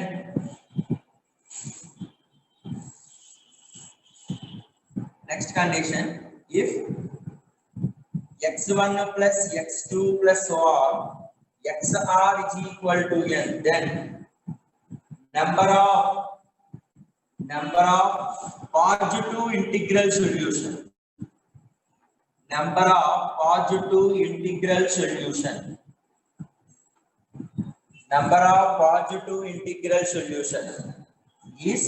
next condition, if x1 plus x2 plus so on xr is equal to n, then number of positive integral solution is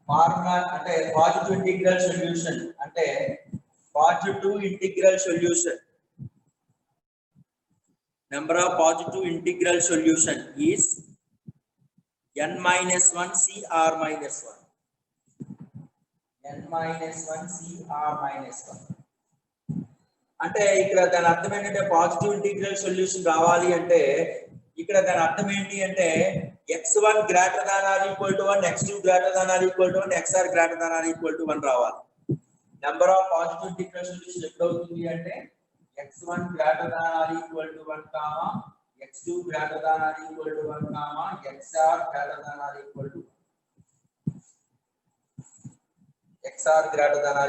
formula. అంటే పాజిటివ్ ఇంటిగ్రల్ సొల్యూషన్ అంటే number of positive integral solution is n - 1 cr minus 1. అంటే ఇక్కడ దాని అర్థం ఏంటంటే పాజిటివ్ ఇంటిగ్రల్ సొల్యూషన్ రావాలి అంటే ఇక్కడ దాని అర్థం ఏంటి అంటే x1 greater than or equal to 1, x2 greater than or equal to 1, xr greater than or equal to 1 రావాలి. Number of positive integral solution ఎప్పుడు అవుతుంది అంటే x1 greater than or equal to 1, x2 greater than or equal to 1, xr greater than or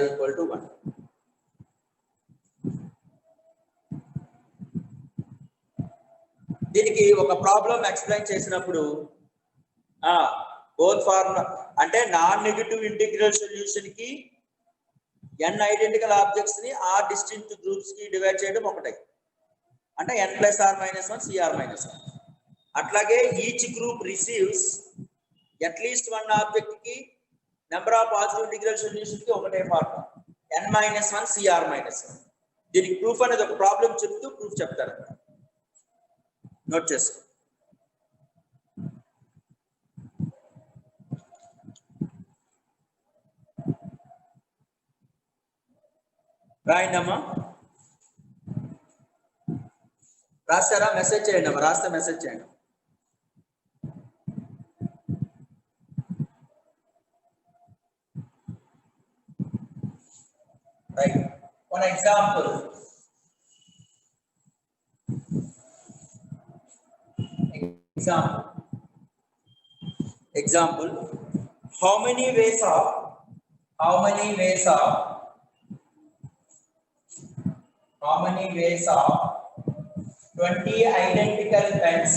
equal to 1. దీనికి ఒక ప్రాబ్లం ఎక్స్ప్లెయిన్ చేసినప్పుడు బోత్ ఫార్ములా అంటే నాన్ నెగటివ్ ఇంటిగ్రల్ సొల్యూషన్ కి n ఐడెంటికల్ ఆబ్జెక్ట్స్ ని r డిస్టింక్ట్ గ్రూప్స్ కి డివైడ్ చేయడం ఒకటే, అంటే n + r - 1 cr - 1. అట్లాగే each group receives at least one object కి number of positive integral solution కి ఒకటే ఫార్ములా, n - 1 cr - 1. దీనికి ప్రూఫ్ అనేది ఒక ప్రాబ్లం చెప్తూ ప్రూఫ్ చెప్తారు, నోట్ చేసుకో. రాయండమ్మా. రాస్తారా? మెసేజ్ చేయండి అమ్మా, రాస్తే మెసేజ్ చేయండి. Right, one example. Example, how many ways of 20 identical pens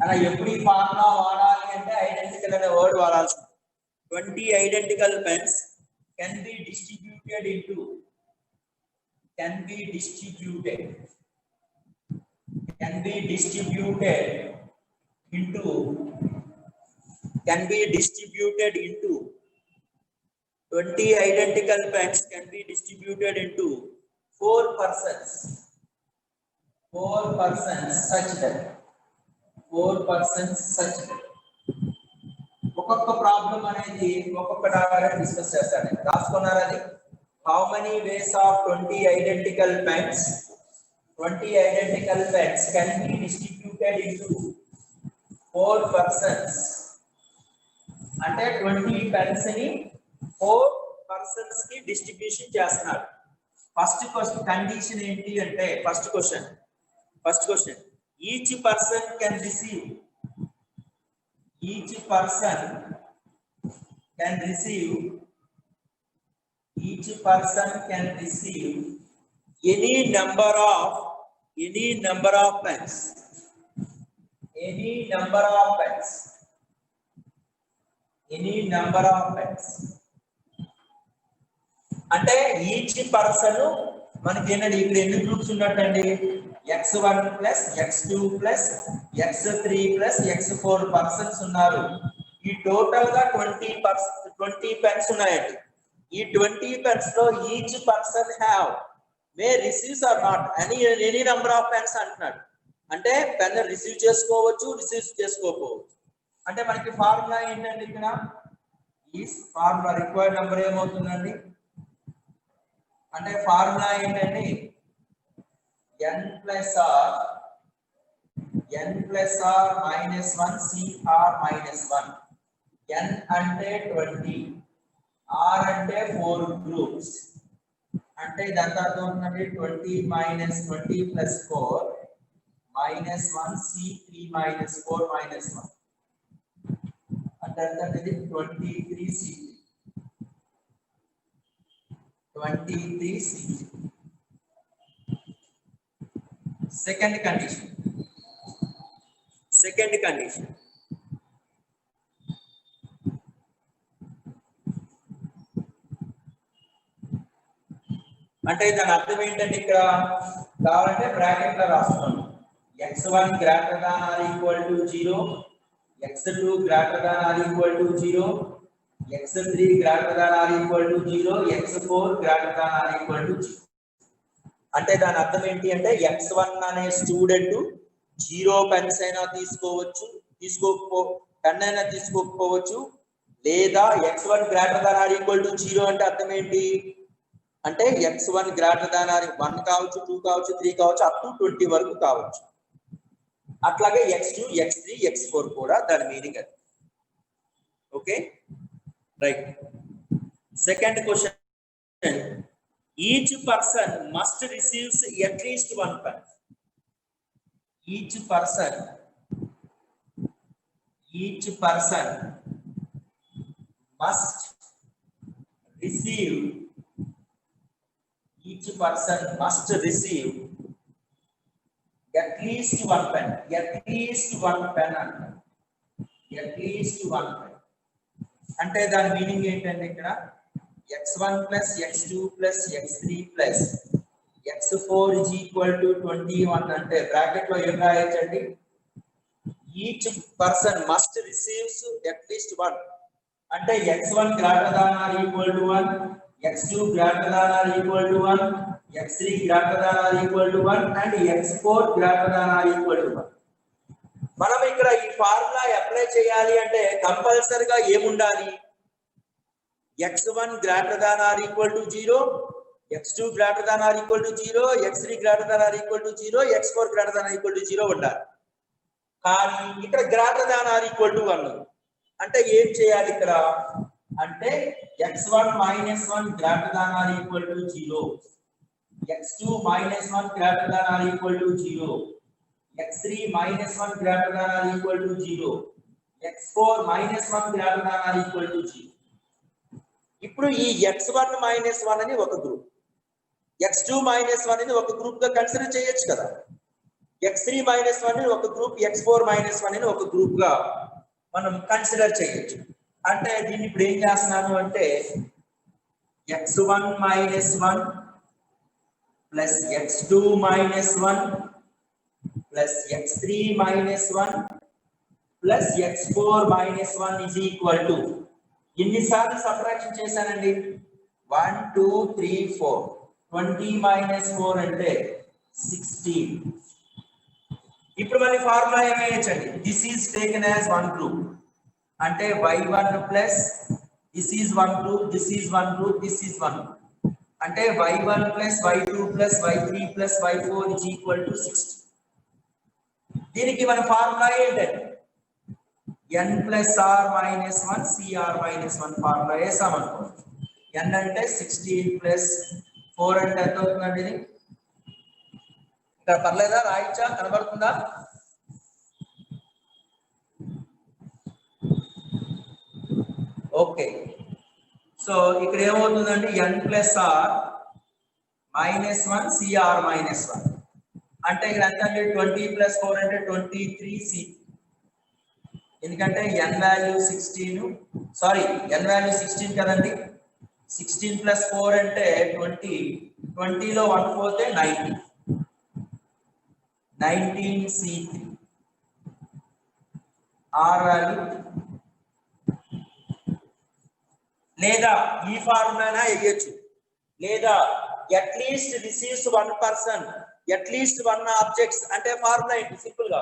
అలా ఎప్పుడు ఈ ఫార్ములా వాడాలి అంటే ఐడెంటికల్ అనే వర్డ్ వాడాల్సి. 20 identical pens can be distributed into 20 identical pens can be distributed into 4 persons such that ఒక్కొక్క ప్రాబ్లం అనేది ఒక్కొక్క డాగా డిస్కస్ చేస్తాను. రాసుకున్నారా అది? How many ways of 20 identical pens can be distributed into 4 persons. అంటే 20 pens ని 4 persons కి డిస్ట్రిబ్యూషన్ చేస్తున్నారు. ఫస్ట్ క్వశ్చన్ కండిషన్ ఏంటి అంటే, first question each person can receive any number of pens. అంటే ఈచ్ పర్సన్ మనకి ఏంటంటే ఇక్కడ ఎన్ని గ్రూప్స్ ఉన్నట్టండి? x1 plus x2 plus x3 plus x4 persons ఉన్నారు. ఈ టోటల్ గా 20 పెన్స్ ఉన్నాయండి. ఈ 20 పెన్స్ లో each person have may receives or not any number of pens అంటున్నాడు. అంటే పెన్ రిసీవ్ చేసుకోవచ్చు, రిసీవ్ చేసుకోకపోవచ్చు. అంటే మనకి ఫార్ములా ఏంటండి? ఇక్కడ ఈ ఫార్ములా రిక్వైర్డ్ నెంబర్ ఏమవుతుందండి అంటే ఫార్ములా ఏంటండి? n plus r minus 1 cr minus 1. n అంటే 20, r అంటే 4 గ్రూప్స్. అంటే ఇదంతా అర్థం అవుతుందండి. 20 minus 20 plus 4 minus 1 c3 minus 4 minus 1 అంటే ఇది 23 c3. Second condition. అంటే దాని అర్థం ఏంటంటే ఇక్కడ కావాలంటే బ్రాకెట్ లో రాస్తున్నాను. x1 greater than or equal to 0, x2 greater than or equal to 0, x3 greater than or equal to 0, x4 greater than or equal to 0. అంటే దాని అర్థం ఏంటి అంటే x1 అనే స్టూడెంట్ 0 పెన్స్ అయినా తీసుకోవచ్చు, పెన్ అయినా తీసుకోకపోవచ్చు. లేదా x1 greater than or equal to 0 అంటే అర్థం ఏంటి అంటే x1 గ్రేటర్ దాన్ ఆర్ 1 కావచ్చు, 2 కావచ్చు, 3 కావచ్చు, అప్ టు 20 వరకు కావచ్చు. అట్లాగే x2, x3, x4 కూడా దాని మీనింగ్ అది. Okay, right. Second question, each person must receives at least 1 pen. Each person must receive at least 1 pen. అంటే దాని మీనింగ్ ఏంటంటే ఇక్కడ x1 plus x2 plus x3 plus x4 is equal to 21 అంటే బ్రాకెట్ లో ఏం రాయొచ్చండి? Each person must receives at least 1 అంటే x1 greater than or equal to 1, x2 greater than or equal to 1, x3 greater than or equal to 1 and x4 greater than or equal to 1. మనం ఇక్కడ ఈ ఫార్ములా అప్లై చేయాలి అంటే కంపల్సరీగా ఏముండాలి? x1 greater than or equal to 0, x2 greater than or equal to 0, x3 greater than or equal to 0, x4 greater than or equal to 0 ఉండాలి. కానీ ఇక్కడ greater than or equal to 1 అంటే ఏం చేయాలి ఇక్కడ అంటే x1 minus 1 greater than or equal to 0, x2 minus 1 greater than or equal to 0, x3 minus 1 greater than or equal to 0, x4 minus 1 greater than or equal to 0. ఇప్పుడు ఈ x1 minus 1 అని ఒక గ్రూప్, x2 minus 1 అని ఒక గ్రూప్ గా కన్సిడర్ చేయొచ్చు కదా, x3 minus 1 అని ఒక గ్రూప్, x4 minus 1 అని ఒక గ్రూప్ గా మనం కన్సిడర్ చేయొచ్చు. అంటే దీన్ని ఇప్పుడు ఏం చేస్తున్నాను అంటే x1 minus 1 plus x2 minus 1 plus x3 minus 1 plus x4 minus 1 is equal to ఎన్నిసార్లు సబ్ట్రాక్షన్ చేశానండి 1 2 3 4 20 minus 4 అంటే 16. ఇప్పుడు మన ఫార్ములా ఏమేయొచ్చండి this is taken as one group అంటే y1 plus this is one group, this is one group, this is one అంటే y1 plus y2 plus y3 plus y4 is equal to 60. దీనికి మన ఫార్ములా ఏంటంటే n plus r minus 1 cr minus 1 formula వేసాం అనుకోండి. n అంటే 16 ప్లస్ 4 అంటే ఎంత అవుతుందండి ఇది ఇక్కడ పర్లేదా రాయిచ్చా కనబడుతుందా ఓకే. సో ఇక్కడ ఏమవుతుందండి n plus or minus 1 cr minus 1 అంటే ఇక్కడ ఎంత అంటే 20 ప్లస్ 4 అంటే 23c ఎందుకంటే n value 16 sorry n value 16 కదండి 16 ప్లస్ 4 అంటే 20 20 లో 1 పోతే 19 19c3 r వాల్యూ లేదా ఈ ఫార్ములానా వేయొచ్చు లేదా at least receives 1 person at least 1 objects అంటే ఫార్ములా ఏంటి సింపుల్ గా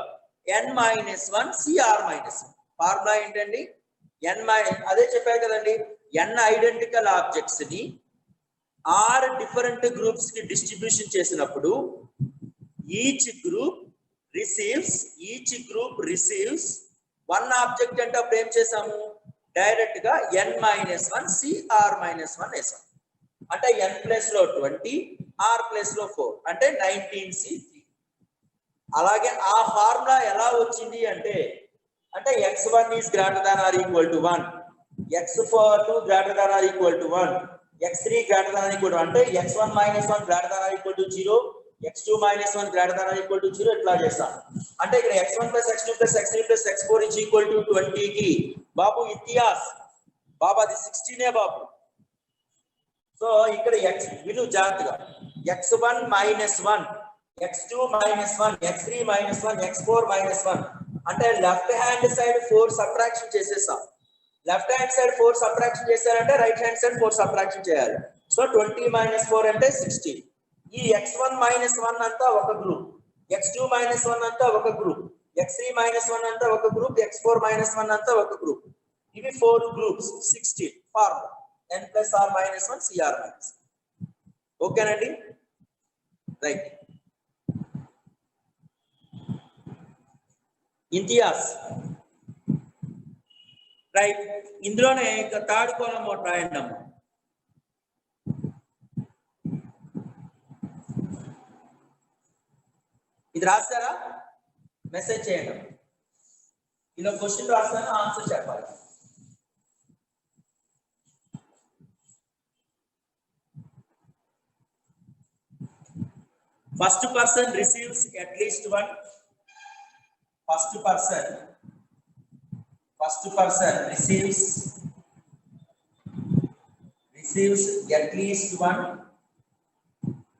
n minus 1 cr minus 1 formula ఏంటండి n అదే చెప్పారు కదండి n ఐడెంటికల్ ఆబ్జెక్ట్స్ ని r డిఫరెంట్ గ్రూప్స్ కి డిస్ట్రిబ్యూషన్ చేసినప్పుడు ఈచ్ గ్రూప్ రిసీవ్స్ 1 ఆబ్జెక్ట్ అంటే అప్పుడు ఏం చేసాము డైరెక్ట్ గా n minus 1 cr minus 1 వేసాం అంటే n ప్లస్ లో 20 r ప్లస్ లో 4 అంటే 19c3. అలాగే ఆ ఫార్ములా ఎలా వచ్చింది అంటే x1 is greater than or equal to 1, x2 greater than or equal to 1, x3 greater than or equal to అంటే x1 minus 1 greater than or equal to 0, x2 minus 1 greater than or equal to 0 ఇట్లా చేస్తాం. అంటే ఇక్కడ x1 plus x2 plus x3 plus x4 is equal to 20 కి బాబు ఇతిహాస్ బాబా అది 16 బాబు. సో ఇక్కడ x విలువ జాగ్రత్తగా x1 minus 1 x2 minus 1 x3 minus 1 x4 minus 1 అంటే లెఫ్ట్ హ్యాండ్ సైడ్ 4 సబ్ట్రాక్షన్ చేసేసాం. లెఫ్ట్ హ్యాండ్ సైడ్ 4 సబ్ట్రాక్షన్ చేశారంటే రైట్ హ్యాండ్ సైడ్ 4 సబ్ట్రాక్షన్ చేయాలి. సో 20 minus 4 అంటే 16. ఈ x1 minus 1 అంతా ఒక గ్రూప్, x2 minus 1 అంతా ఒక గ్రూప్, x3 minus 1 అంతా ఒక గ్రూప్, x4 minus 1 అంతా ఒక గ్రూప్. ఇవి 4 groups 16 formula n plus r minus 1 cr minus 1. ఓకేనండి రైట్. ఇంతియాజ్ రైట్. ఇందులోనే ఇక థర్డ్ కాలమ్ ఒకటి రాయండి అమ్మ. ఇది రాస్తారా మెసేజ్ చేయండి. ఇలా క్వశ్చన్ రాస్తాను ఆన్సర్ చెప్పాలి. First person receives at least one. First person receives at least one.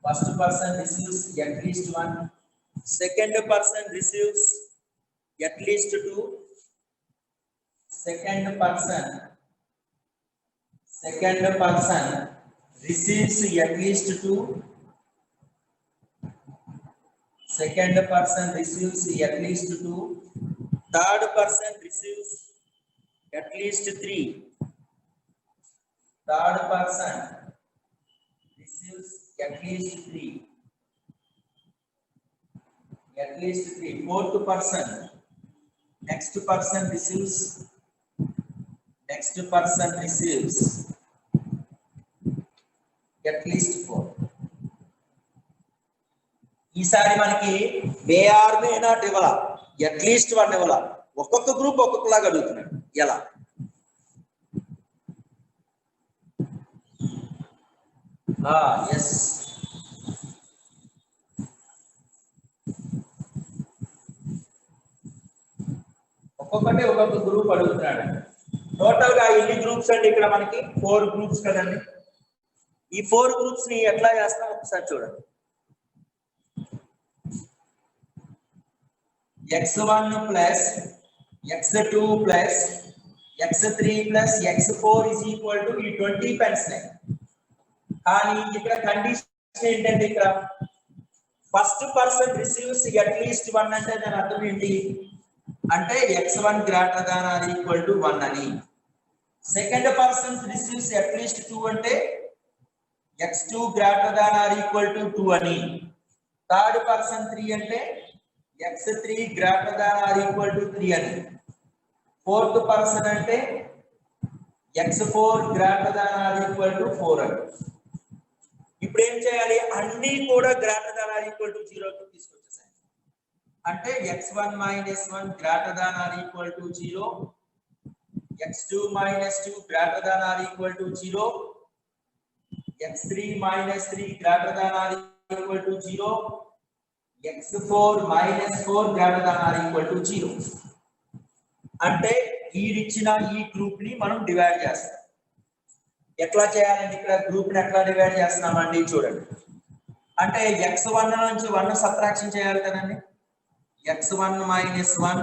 First person receives at least one. Second person receives at least two. Second person receives at least two. Second person receives at least two. Third person receives at least three. Third person receives at least 3, fourth person, next person receives at least 4. ఈసారి మనకి మే ఆర్ మే నాట్ ఇవ్వాల, అట్లీస్ట్ 1 ఇవ్వాల. ఒక్కొక్క గ్రూప్ ఒక్కొక్కలాగా అడుగుతున్నాడు. ఎలా? ఎస్, ఒక్కొక్కటి ఒక్కొక్క గ్రూప్ అడుగుతున్నాడు. టోటల్ గా ఎన్ని గ్రూప్స్ అండి? ఇక్కడ మనకి 4 గ్రూప్స్ కదండి. ఈ 4 గ్రూప్స్ ని ఎట్లా చేస్తాం ఒకసారి చూడండి. x1 plus x2 plus x3 plus x4 is equal to ఈ 20 పెన్స్. కానీ ఇక్కడ కండిషన్ ఏంటంటే, ఇక్కడ ఫస్ట్ పర్సన్ రిసీవ్స్ అట్లీస్ట్ 1 అంటే దాని అర్థం ఏంటి అంటే x1 greater than or equal to 1 అని. సెకండ్ పర్సన్ రిసీవ్స్ అట్లీస్ట్ 2 అంటే x2 greater than or equal to 2 అని. థర్డ్ పర్సన్ 3 అంటే x3 greater than or equal to 3 అని. ఫోర్త్ పర్సన్ అంటే x4 greater than or equal to 4 అని. ఇప్పుడు ఏం చేయాలి? అన్ని కూడా greater than or equal to 0 కి తీసుకొచ్చేసాయి. అంటే x1 minus 1 greater than or equal to 0, x2 minus 2 greater than or equal to 0, x3 minus 3 greater than or equal to 0, x4 minus 4 greater than or equal to 0. అంటే ఇచ్చిన ఈ గ్రూప్ ని మనం డివైడ్ చేస్తాం. ఎట్లా చేయాలండి? ఇక్కడ గ్రూప్ ని ఎట్లా డివైడ్ చేస్తున్నామండి చూడండి. అంటే x1 నుంచి 1 సబ్ట్రాక్షన్ చేయాలి కదండి. x1 minus 1.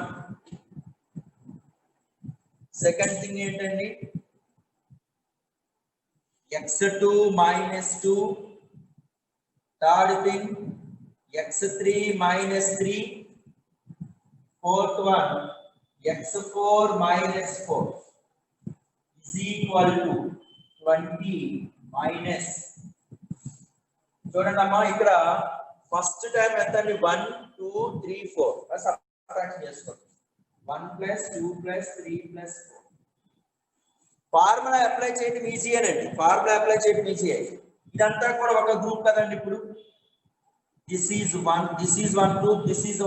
సెకండ్ థింగ్ ఏంటండి? x2 minus 2. Third thing x3 minus 3. Fourth one x4 minus 4 is equal to 20 minus. చూడండి అమ్మా, ఇక్కడ ఫస్ట్ టైం ఎంత అండి? 1 2 3 4 సబ్ట్రాక్షన్ చేసుకోండి. 1 plus 2 plus 3 plus 4. Formula apply చేయడం ఈజీ అనండి. ఇదంతా కూడా ఒక గ్రూప్ కదండి. ఇప్పుడు this is one group, this is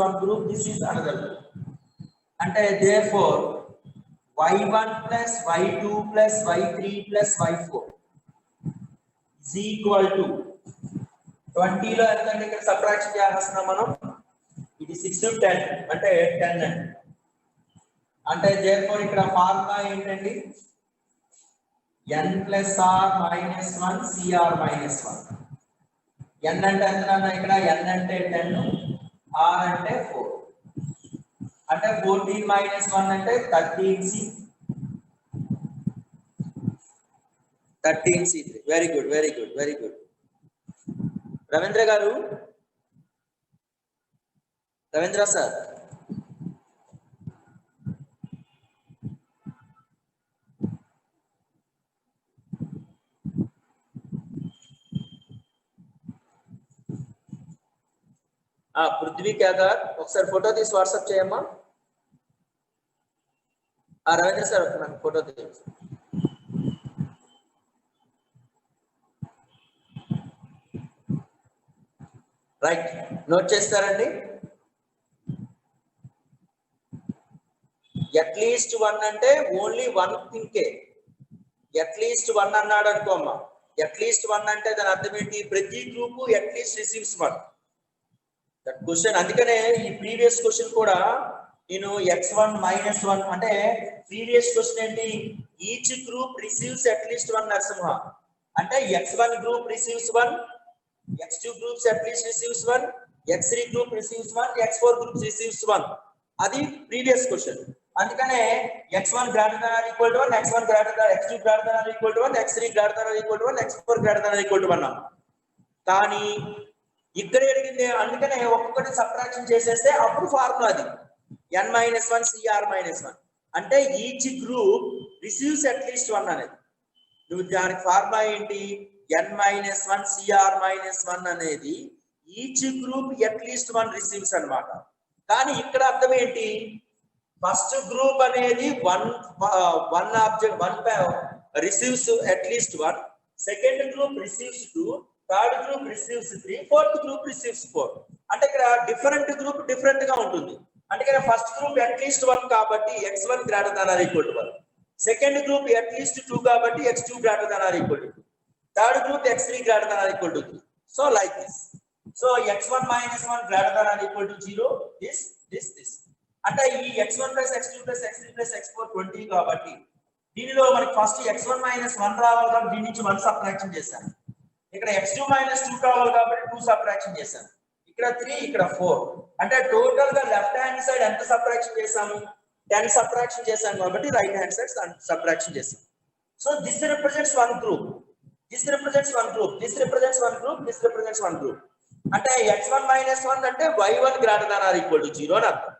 one group, this is another group. అంటే therefore y1 plus y2 plus y3 plus y4 is equal to 20 లో ఎంత అండి? ఇక్కడ సబ్ట్రాక్షన్ చేస్తున్నాం మనం. ఇది 6 10 అంటే 10 అండి. అంటే therefore ఇక్కడ ఫార్ములా ఏంటండి? n plus r minus 1 cr minus 1. n అంటే ఎంత అన్న? ఇక్కడ n అంటే 10, r అంటే 4. అంటే 14 minus 1 అంటే 13c. 13c3. Very good. Ravindra గారు, రవీంద్ర సార్, పృథ్వీ కేదార్ ఒకసారి ఫోటో తీసి వాట్సాప్ చేయమ్మా. రవీంద్ర సార్ నాకు ఫోటో తీయండి. రైట్, నోట్ చేస్తారండి. అట్లీస్ట్ 1 అంటే ఓన్లీ 1 థింకే. అట్లీస్ట్ 1 అన్నాడు అనుకో అమ్మా. అట్లీస్ట్ 1 అంటే దాని అర్థం ఏంటి? ప్రతి group at least receives 1. That question. అందుకనే ఈ ప్రీవియస్ క్వశ్చన్ కూడా నేను x1 minus 1 అంటే ప్రీవియస్ క్వశ్చన్ ఏంటి? Each group receives at least 1 Narasimha. అంటే x1 group receives 1, x2 groups at least receives 1, x3 group receives 1, x4 groups receives 1. అది ప్రీవియస్ క్వశ్చన్. అందుకనే x1 greater than or equal to 1, x1 greater than x2 greater than or equal to 1, x3 greater than or equal to 1, x4 greater than or equal to 1. కానీ ఇక్కడ అడిగింది. అందుకనే ఒక్కొక్కటి సబ్ట్రాక్షన్ చేసేస్తే అప్పుడు ఫార్ములా అది n minus 1 cr minus 1. అంటే ఈచ్ గ్రూప్ రిసీవ్స్ అట్లీస్ట్ 1 అనేది. నువ్వు దానికి ఫార్ములా ఏంటి? n-1 cr-1 అనేది ఈచ్ గ్రూప్ అట్లీస్ట్ 1 రిసీవ్స్ అన్నమాట. కానీ ఇక్కడ అర్థం ఏంటి, ఫస్ట్ గ్రూప్ అనేది one object 1 receives at least 1, second group receives 2, third group receives 3, fourth group receives 4. అంటే ఇక్కడ డిఫరెంట్ గ్రూప్ డిఫరెంట్ గా ఉంటుంది. అంటే ఇక్కడ ఫస్ట్ గ్రూప్ అట్లీస్ట్ 1 కాబట్టి x1 greater than or equal to 1, second group at least 2 కాబట్టి x2 greater than or equal to 2, third group x3 greater than or equal to 3. So like this. So x1 - 1 greater than or equal to 0, this. అంటే ఈ x1 + x2 + x3 + x4 20 కాబట్టి దీనిలో మనకి ఫస్ట్ x1 - 1 రావాలి కాబట్టి దీని నుంచి 1 సబ్ట్రాక్షన్ చేశాను. ఇక్కడ x2 - 2 కావాలి కాబట్టి 2 సబ్ట్రాక్షన్ చేశాను. ఇక్కడ 3, ఇక్కడ 4. అంటే టోటల్ గా లెఫ్ట్ హ్యాండ్ సైడ్ ఎంత సబ్ట్రాక్షన్ చేశాము, 10 సబ్ట్రాక్షన్ చేశాను కాబట్టి రైట్ హ్యాండ్ సైడ్ సబ్ట్రాక్షన్ చేశాను. So this represents one group, this represents one group, this represents one group, this represents one group. అంటే x1 - 1 అంటే y1 greater than or equal to 0 అని అర్థం,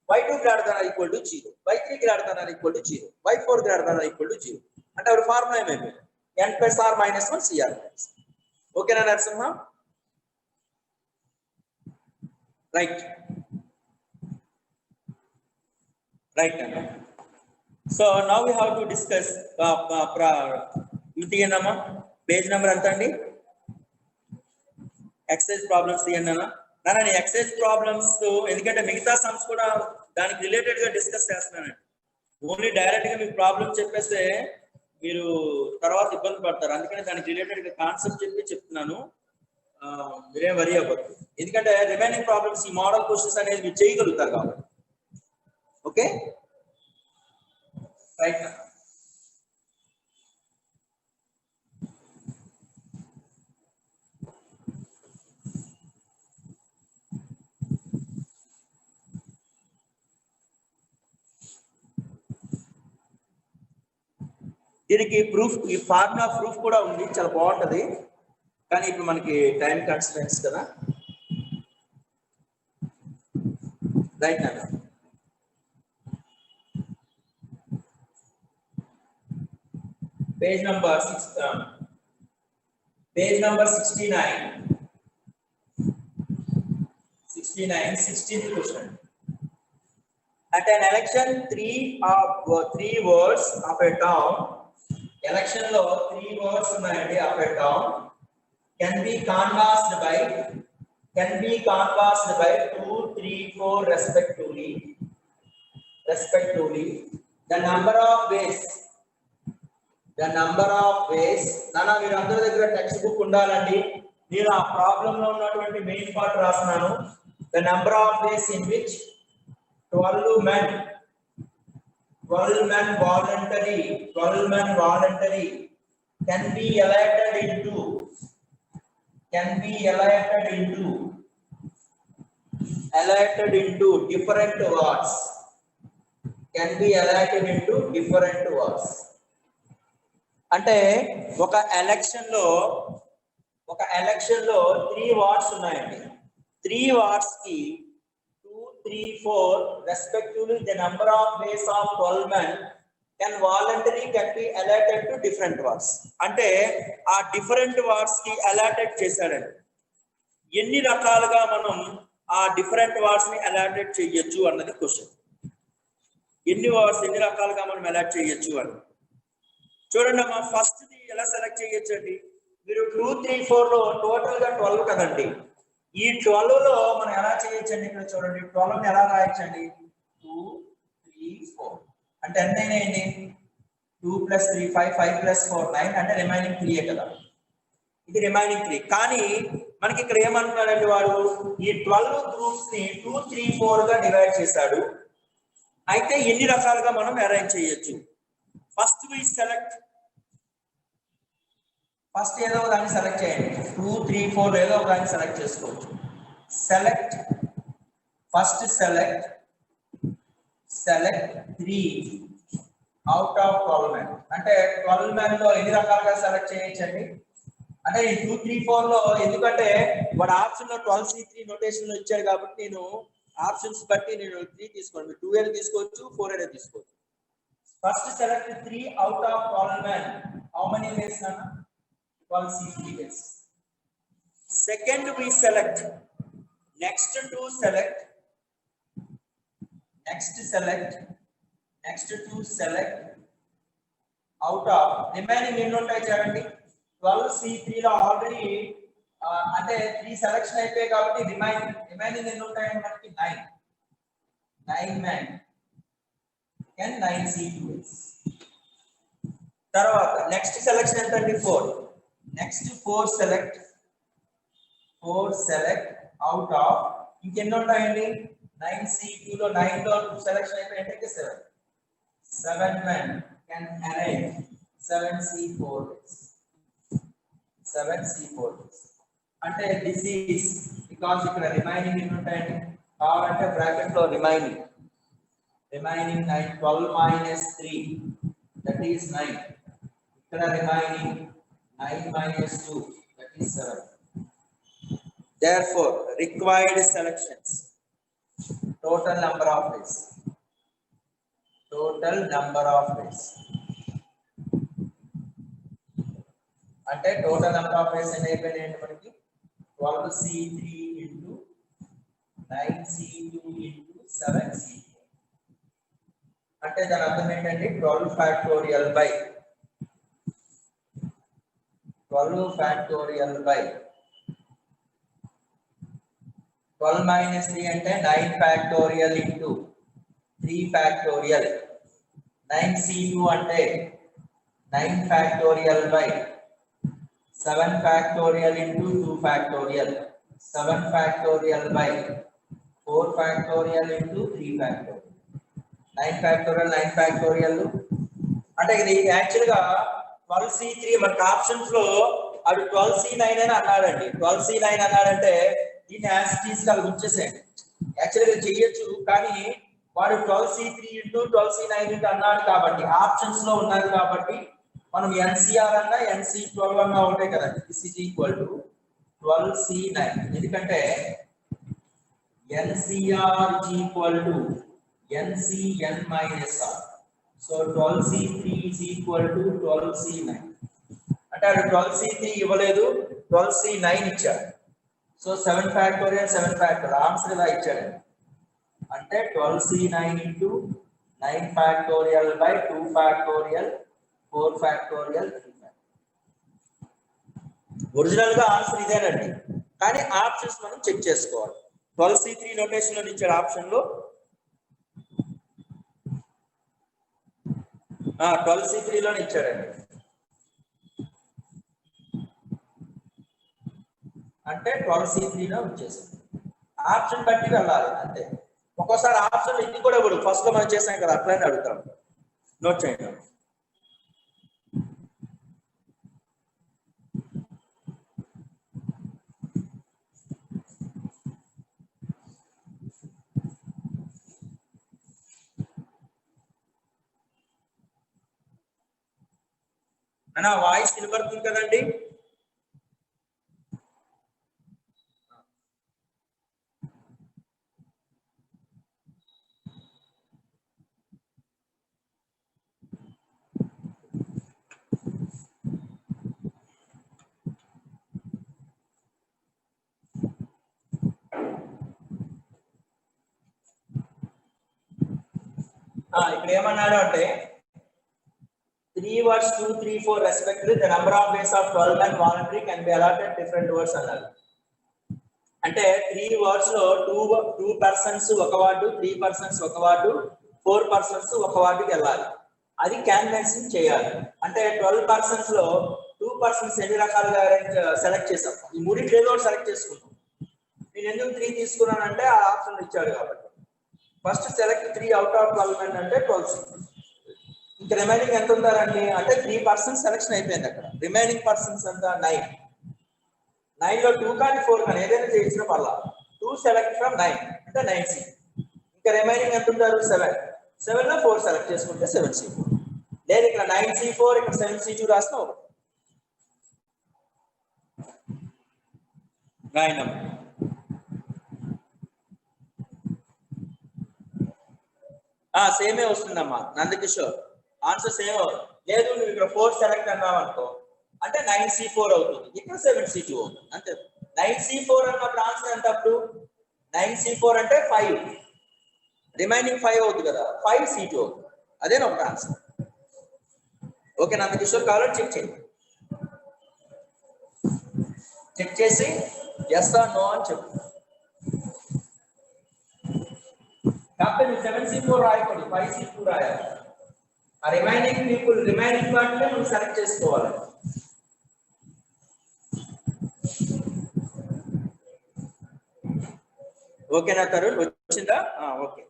y2 greater than or equal to 0, y3 greater than or equal to 0, y4 greater than or equal to 0. అంటే అప్పుడు ఫార్ములా ఏమైంది, n + r - 1 cr. ఓకేనా నరసింహ? రైట్ అన్న. So now we have to discuss తీయనమ్మా పేజ్ నెంబర్ ఎంత అండి, ఎక్సర్సైజ్ ప్రాబ్లమ్స్ తీయండి అన్న. నేను ఎక్సర్సైజ్ ప్రాబ్లమ్స్ ఎందుకంటే మిగతా సమ్స్ కూడా దానికి రిలేటెడ్ గా డిస్కస్ చేస్తున్నానండి. ఓన్లీ డైరెక్ట్ గా మీకు ప్రాబ్లమ్ చెప్పేస్తే మీరు తర్వాత ఇబ్బంది పడతారు, అందుకని దానికి రిలేటెడ్ గా కాన్సెప్ట్ చెప్తున్నాను. మీరేం వరీ అవ్వద్దు, ఎందుకంటే రిమైనింగ్ ప్రాబ్లమ్స్ ఈ మోడల్ క్వశ్చన్స్ అనేది మీరు చేయగలుగుతారు కాబట్టి. Okay right. దీనికి ప్రూఫ్, ఈ ఫార్ములా ప్రూఫ్ కూడా ఉంది, చాలా బాగుంటది. కానీ ఇప్పుడు మనకి టైం కన్స్ట్రెంట్స్ కదా. రైట్ నాన్న. Page number 69. 16th question. At an election, three words of a town. Election lo 3 words ఉన్నాయండి of a town. Can be canvassed by 2, 3, 4 respectively. The number of ways. నాన్న మీరు అందరి దగ్గర టెక్స్ట్ బుక్ ఉండాలండి. నేను ఆ ప్రాబ్లం లో ఉన్నటువంటి మెయిన్ పార్ట్ రాస్తున్నాను. The number of ways in which 12 men voluntary can be elected into different wards. అంటే ఒక ఎలక్షన్ లో 3 వార్డ్స్ ఉన్నాయండి. 3 వార్డ్స్ కి 2, 3, 4 respectively the number of ways of 12 men can be elected to different wards. అంటే ఆ డిఫరెంట్ వార్డ్స్ కి అలాటెడ్ చేశాడండి. ఎన్ని రకాలుగా మనం ఆ డిఫరెంట్ వార్డ్స్ ని అలాటెడ్ చేయొచ్చు అన్నది క్వశ్చన్. ఎన్ని రకాలుగా మనం అలాట్ చేయొచ్చు అని చూడండి అమ్మా. ఫస్ట్ ది ఎలా సెలెక్ట్ చేయొచ్చు అండి, మీరు 2, 3, 4 లో టోటల్ గా 12 కదండి. ఈ 12 లో మనం ఎలా చేయొచ్చండి, ఇక్కడ చూడండి 12 ని ఎలా రాయొచ్చండి, 2, 3, 4 అంటే ఎంత అయినాయండి, 2 + 3 5, 5 + 4 9 అంటే రిమైనింగ్ 3 కదా. ఇది రిమైనింగ్ 3. కానీ మనకి ఇక్కడ ఏమంటున్నాడండి వాడు, ఈ 12 గ్రూప్స్ ని 2, 3, 4 గా డివైడ్ చేశాడు. అయితే ఎన్ని రకాలుగా మనం అరేంజ్ చేయొచ్చు. ఫస్ట్ వి సెలెక్ట్, ఫస్ట్ ఏదో దాన్ని సెలెక్ట్ చేయండి. 2, 3, 4 ఏదో దాన్ని సెలెక్ట్ చేసుకోవచ్చు. Select 3 out of 12 men. అంటే 12 men లో ఎన్ని రకాలుగా సెలెక్ట్ చేయొచ్చండి అంటే ఈ 2, 3, 4 లో, ఎందుకంటే వాడు ఆప్షన్ లో 12C3 నోటేషన్ లో ఇచ్చాడు కాబట్టి నేను ఆప్షన్స్ బట్టి నేను 3 తీసుకోండి, 2 అనేది తీసుకోవచ్చు, 4 అనేది తీసుకోవచ్చు. First select 3 out of 12 men. How many వేస్ అన్న, 12C3 is. Second, we select. Next to select. Next to select. Out of remaining ఎన్ని ఉంటాయి చూడండి 12C3 లో ఆల్రెడీ అంటే 3 సెలక్షన్ అయిపోయాయి కాబట్టి రిమైనింగ్ ఎన్ని ఉంటాయండి మనకి 9 men and 9C2 is. తర్వాత నెక్స్ట్ సెలక్షన్ ఎంత అండి 4. నెక్స్ట్ 4 సెలెక్ట్ అవుట్ ఆఫ్ ఇంకెన్ని ఉంటాయండి 9C2 లో 9 లో 2 సెలక్షన్ అయిపోయి అంటే 7 men can arrange 7C4 is. అంటే దిస్ ఈస్ బికాజ్ ఇక్కడ రిమైనింగ్ ఎన్ని ఉంటాయండి కావాలంటే బ్రాకెట్ లో రిమైనింగ్ 9 12 minus 3 that is 9. ఇక్కడ remaining 9 minus 2 that is 7. Therefore required selections total number of ways అంటే టోటల్ నెంబర్ ఆఫ్ వేస్ ఎన్ని అయిపోయినాయండి మనకి 12C3 into 9C2 into 7C4 అంటే దాని అర్థం ఏంటంటే 12 factorial by 12 minus 3 అంటే 9 factorial into 3 factorial 9C2 అంటే 9 factorial by 7 factorial into 2 factorial 7 factorial by 4 factorial into 3 factorial 9 factorial అంటే ఇది యాక్చువల్ గా 12C3 మనకి ఆప్షన్స్ లో అది 12C9 అని అన్నాడండి 12C9 అన్నాడంటే దీన్ని యాజ్ ఇట్ ఈస్ గా ఉంచేసేయండి యాక్చువల్ గా చేయొచ్చు కానీ వాడు 12C3 into 12C9 అన్నాడు కాబట్టి ఆప్షన్స్ లో ఉన్నది కాబట్టి మనం NCR అన్నా NC12 అన్నా ఉంటాయి కదండి this is equal to 12C9 ఎందుకంటే NCR is equal to NCN minus R. So 12C3 is equal to 12C9. అంటే అది 12C3 ఇవ్వలేదు 12C9 ఇచ్చాడు. సో 7 factorial ఆన్సర్ ఇలా ఇచ్చాడు అంటే 12C9 into 9 factorial by 2 factorial 4 factorial 3 factorial. Original గా ఆన్సర్ ఇదేనండి కానీ ఆప్షన్స్ మనం చెక్ చేసుకోవాలి 12C3 నోటేషన్ లో ఇచ్చాడు ఆప్షన్ లో 12C3 లోనే ఇచ్చాడండి అంటే 12C3 లో వచ్చేసింది ఆప్షన్ బట్టి వెళ్ళాలి అంతే ఒక్కోసారి ఆప్షన్ ఇది కూడా ఇవ్వడు ఫస్ట్ లో మనం చేసాం కదా అట్లనే అడుగుతాం నోట్ చేయండి అన్న వాయిస్ వినపడుతుంది కదండి ఇక్కడ ఏమన్నాడు అంటే 3 words 2 3 4 respectively the number of ways of 12 men voluntary can be allotted different words అన్నారు అంటే 3 words లో 2 persons ఒక వార్డు 3 persons ఒక వార్డు 4 persons ఒక వార్డుకి వెళ్ళాలి అది క్యాన్వాసింగ్ చేయాలి అంటే 12 persons లో 2 persons ఎన్ని రకాలుగా సెలెక్ట్ చేసాం ఈ మూడింటి ఏదో ఒకటి సెలెక్ట్ చేసుకుంటాం నేను ఎందుకు 3 తీసుకున్నానంటే ఆ ఆప్షన్ ఇచ్చాడు కాబట్టి first select 3 out of 12 men అంటే 12 ఇంకా రిమైనింగ్ ఎంత ఉంటారండి అంటే 3 persons సెలెక్షన్ అయిపోయింది అక్కడ రిమైనింగ్ పర్సన్స్ ఎంత 9 లో 2 కానీ 4 కానీ ఏదైనా చేయించిన పర్లా 2 సెలెక్ట్ ఫ్రమ్ 9 అంటే 9C ఇంకా రిమైనింగ్ ఎంత ఉంటారు 7 లో 4 సెలెక్ట్ చేసుకుంటే 7C లేదు ఇక్కడ 9C4 ఇక్కడ 7C2 రాసిన ఒకటి 9 సేమే వస్తుందమ్మా నందకిషోర్ ఆన్సర్ సేమ్ లేదు నువ్వు ఇక్కడ 4 సెలెక్ట్ అన్నావు అనుకో అంటే 9C4 అవుతుంది, ఇక్కడ 7C2 అవుతుంది అంతే. 9C4 అన్నప్పుడు ఆన్సర్ ఎంత అప్పుడు? 9C4 అంటే 5, రిమైనింగ్ 5 అవుతుంది కదా, 5C2 అవుతుంది. అదే ఒక ఆన్సర్. ఓకే నందకిషోర్, కావాలంటే చెక్ చేయండి, చెక్ చేసి ఎస్ ఆర్ నో అని చెప్పు. కాకపోతే నువ్వు 7C4 రాయకూడదు, 5C2 రాయాలి. ఆ రిమైనింగ్ వాటిలో నువ్వు సెలెక్ట్ చేసుకోవాలి. ఓకేనా తరుణ్, వచ్చిందా? ఓకే,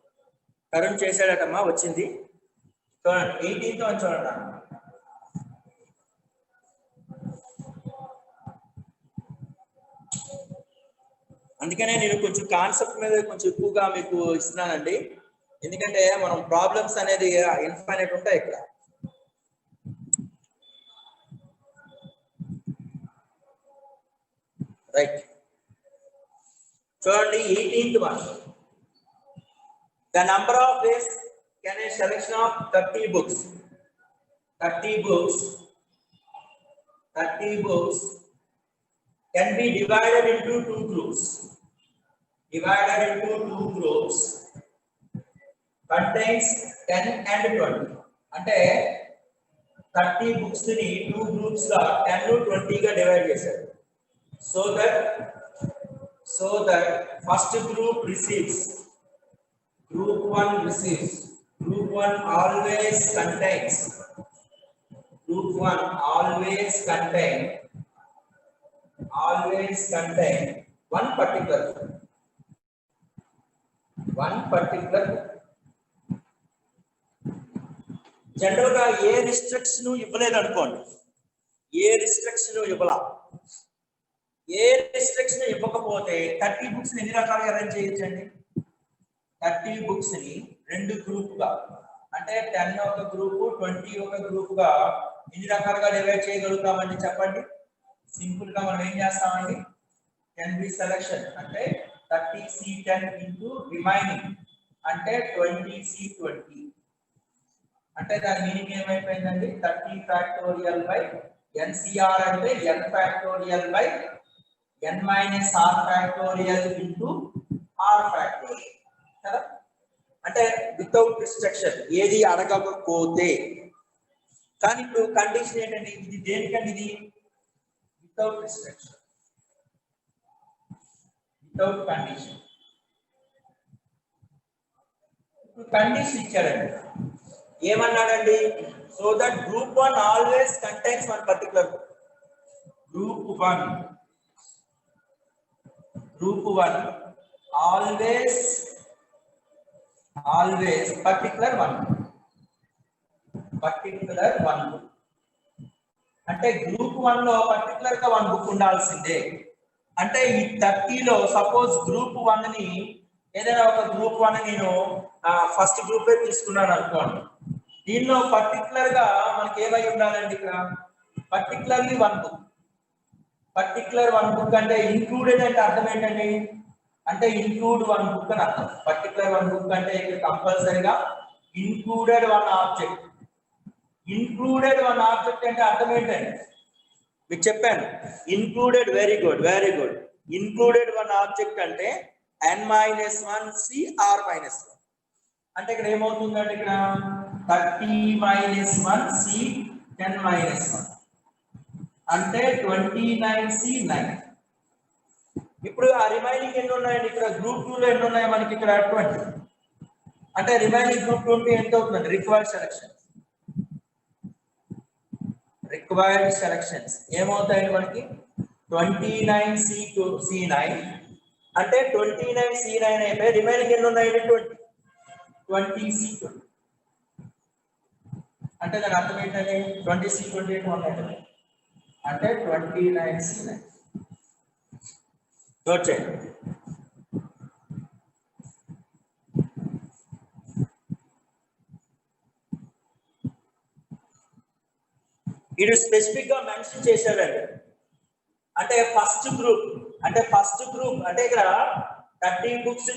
తరుణ్ చేశాడటమ్మా, వచ్చింది. చూడండి 18th అని చూడండి. అందుకనే నేను కొంచెం కాన్సెప్ట్ మీద కొంచెం ఎక్కువగా మీకు ఇస్తున్నానండి, ఎందుకంటే మనం ప్రాబ్లమ్స్ అనేది ఇన్ఫైనైట్ ఉంటాయి ఇక్కడ. రైట్, చూడండి 18th one. The number of ways can a selection of 30 books can be divided into two groups. Contains 10 and 20. అంటే 30 books ని 2 groups గా 10 20 గా డివైడ్ చేశారు. So that first group receives, group 1 receives, group 1 always contains one particular general గా ఏ రిస్ట్రిక్షన్ ఇవ్వలేదు అనుకోండి, ఏ రిస్ట్రిక్షన్ ఇవ్వకపోతే 30 బుక్స్ ఎన్ని రకాలుగా అరేంజ్ చేయొచ్చండి? 30 బుక్స్ ని 2 గ్రూప్ గా, అంటే 10 ఒక గ్రూప్ 20 ఒక గ్రూప్ గా ఎన్ని రకాలుగా డివైడ్ చేయగలుగుతామండి చెప్పండి? సింపుల్ గా మనం ఏం చేస్తామండి, 10B సెలక్షన్ అంటే 30C10 ఇంటూ రిమైనింగ్ అంటే 20C20. అంటే దాని మీనింగ్ ఏమైపోయిందండి, 30 ఫ్యాక్టోరియల్ బై NCR అంటే n factorial by n minus r factorial into r factorial కదా. అంటే వితౌట్ రిస్ట్రిక్షన్, ఏది అడగకపోతే. కానీ ఇప్పుడు కండిషన్ ఏంటండి, ఇది దేనికండి? ఇది వితౌట్ రిస్ట్రిక్షన్, వితౌట్ కండిషన్. ఇప్పుడు కండిషన్ ఇచ్చాడండి, ఏమన్నాడండి? So that group 1 always contains one particular book. Group 1 always particular one అంటే గ్రూప్ 1 లో పర్టికులర్ గా 1 బుక్ ఉండాల్సిందే. అంటే ఈ 30 లో సపోజ్ గ్రూప్ 1 ని ఏదైనా ఒక గ్రూప్ 1 నేను ఫస్ట్ గ్రూప్ తీసుకున్నాను అనుకోండి, దీనిలో పర్టికులర్ గా మనకి ఏమై ఉండాలండి, ఇక్కడ పర్టికులర్లీ 1 బుక్. పర్టికులర్ 1 బుక్ అంటే ఇంక్లూడెడ్ అంటే అర్థం ఏంటండి, అంటే ఇంక్లూడ్ 1 బుక్ అని అర్థం. పర్టికులర్ 1 బుక్ అంటే ఇక్కడ కంపల్సరీగా ఇంక్లూడెడ్ 1 ఆబ్జెక్ట్. ఇంక్లూడెడ్ 1 ఆబ్జెక్ట్ అంటే అర్థం ఏంటండి, మీకు చెప్పాను. Included, very good. Included 1 object అంటే n-1 C r-1. అంటే ఇక్కడ ఏమవుతుందండి, ఇక్కడ 30-1 C 10-1 అంటే 29C9. ఇప్పుడు ఆ రిమైనింగ్ ఎన్ని ఉన్నాయండి, ఇక్కడ గ్రూప్ 2 లో ఎన్ని ఉన్నాయి మనకి, ఇక్కడ 20. అంటే రిమైనింగ్ గ్రూప్ 20 ఎంత అవుతుందండి? రిక్వైర్డ్ సెలక్షన్స్ ఏమవుతాయండి మనకి? 29C9 అంటే 29C9 అయిపోయి రిమైనింగ్ ఎన్ని ఉన్నాయండి? 20C20. అంటే దాని అర్థం ఏంటంటే 20C20 ఉన్నాయి అంటే 29C9. చూడండి, ఇది స్పెసిఫిక్ గా మెన్షన్ చేశాడండి. అంటే ఫస్ట్ గ్రూప్ అంటే ఇక్కడ 30 బుక్స్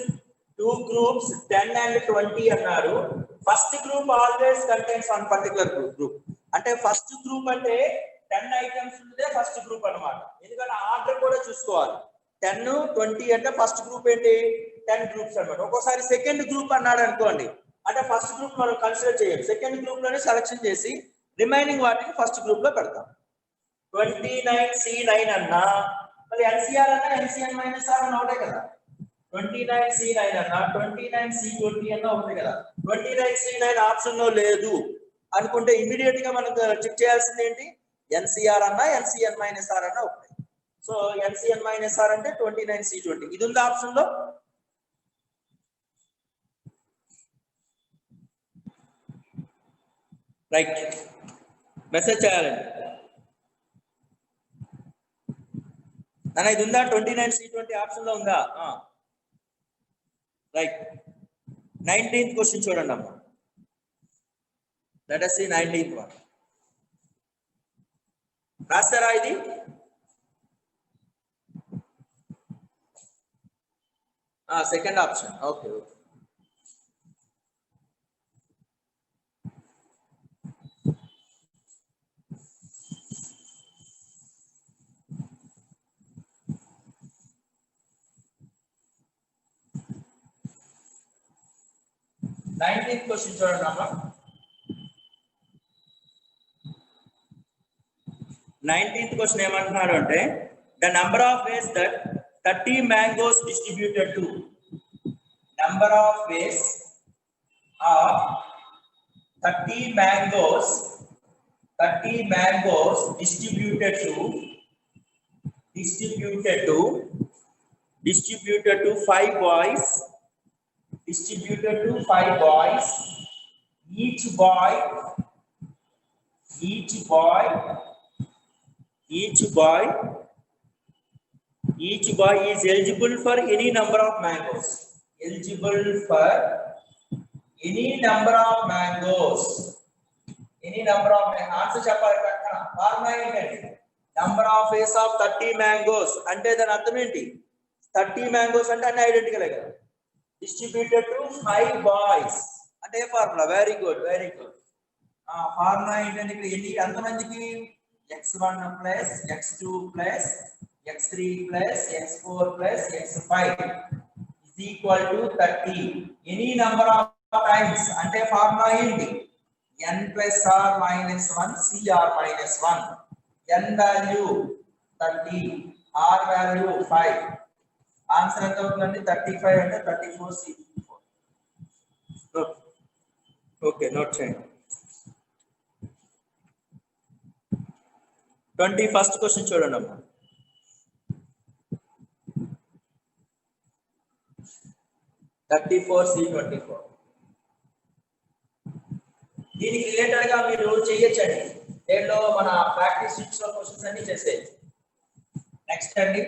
2 గ్రూప్స్ 10 and 20 అన్నారు. First group always contains one particular group. అంటే ఫస్ట్ గ్రూప్ అంటే 10 ఐటమ్స్ ఉంటే ఫస్ట్ గ్రూప్ అన్నమాట. ఎందుకంటే ఆర్డర్ కూడా చూసుకోవాలి. 10, 20 అంటే ఫస్ట్ గ్రూప్ ఏంటి 10 గ్రూప్స్ అన్నమాట. ఒక్కోసారి సెకండ్ గ్రూప్ అన్నాడు అనుకోండి, అంటే ఫస్ట్ గ్రూప్ మనం కన్సిడర్ చేయాలి. సెకండ్ గ్రూప్ లోనే సెలెక్షన్ చేసి రిమైనింగ్ వాటిని ఫస్ట్ గ్రూప్ లో పెడతాం. 29C9 అన్నా మళ్ళీ ఎన్సీఆర్ అన్నా ఎన్సీఎన్ మైనస్ ఆర్ అన్న ఒకటే కదా. 29C9 అన్నా 29C20 అన్నా ఒకటే కదా. 29C9 ఆప్షన్ లో లేదు అనుకుంటే ఇమీడియట్ గా మనం చెక్ చేయాల్సింది ఏంటి, ఎన్సీఆర్ అన్నా ఎన్సీఎన్ మైనస్ ఆర్ అన్నా ఒకటే. సో ఎన్సీఎన్ మైనస్ ఆర్ అంటే 29C20 ఇది ఉంది ఆప్షన్ లో. రైట్, మెసేజ్ చేయాలండి అన్న, ఇది ఉందా 29C20 ఆప్షన్ లో ఉందా? రైట్. 19th క్వశ్చన్ చూడండి అమ్మా. Let us see 19th one. రాస్తారా ఇది? Second option. Okay okay. Nineteenth question చూడండి అమ్మా. 19th క్వశ్చన్ ఏమంటున్నాడు అంటే the number of ways that 30 mangoes distributed to, number of ways of 30 mangoes distributed to 5 boys, each boy is eligible for any number of mangoes. Answer చెప్పాలి పక్కన. ఫార్ములా ఏంటండి, number of ways of 30 mangoes అంటే దాని అర్థం ఏంటి, 30 mangoes అంటే అన్ని ఐడెంటికల్ కదా. డిస్ట్రిబ్యూటెడ్ టు 5 boys అంటే ఫార్ములా. Very good. ఫార్ములా ఏంటంటే ఇక్కడ ఎన్ని ఎంతమందికి, x1 plus x2 plus x3 plus x4 plus x5 is equal to 30. Any number of times అంటే ఫార్ములా ఏంటి, n plus r minus 1 cr minus 1. n value 30, r value 5. Answer ఎంత అవుతుందండి, 35 అంటే 34C4. ఓకే, నోట్ చేయండి. 21st క్వశ్చన్ చూడండి అమ్మా. 34C24. దీనికి రిలేటెడ్ గా మీరు చేయొచ్చండి. దీంట్లో మన ప్రాక్టీస్ షీట్స్ లో క్వశ్చన్స్ అన్ని చేసేయచ్చు. నెక్స్ట్ అండి,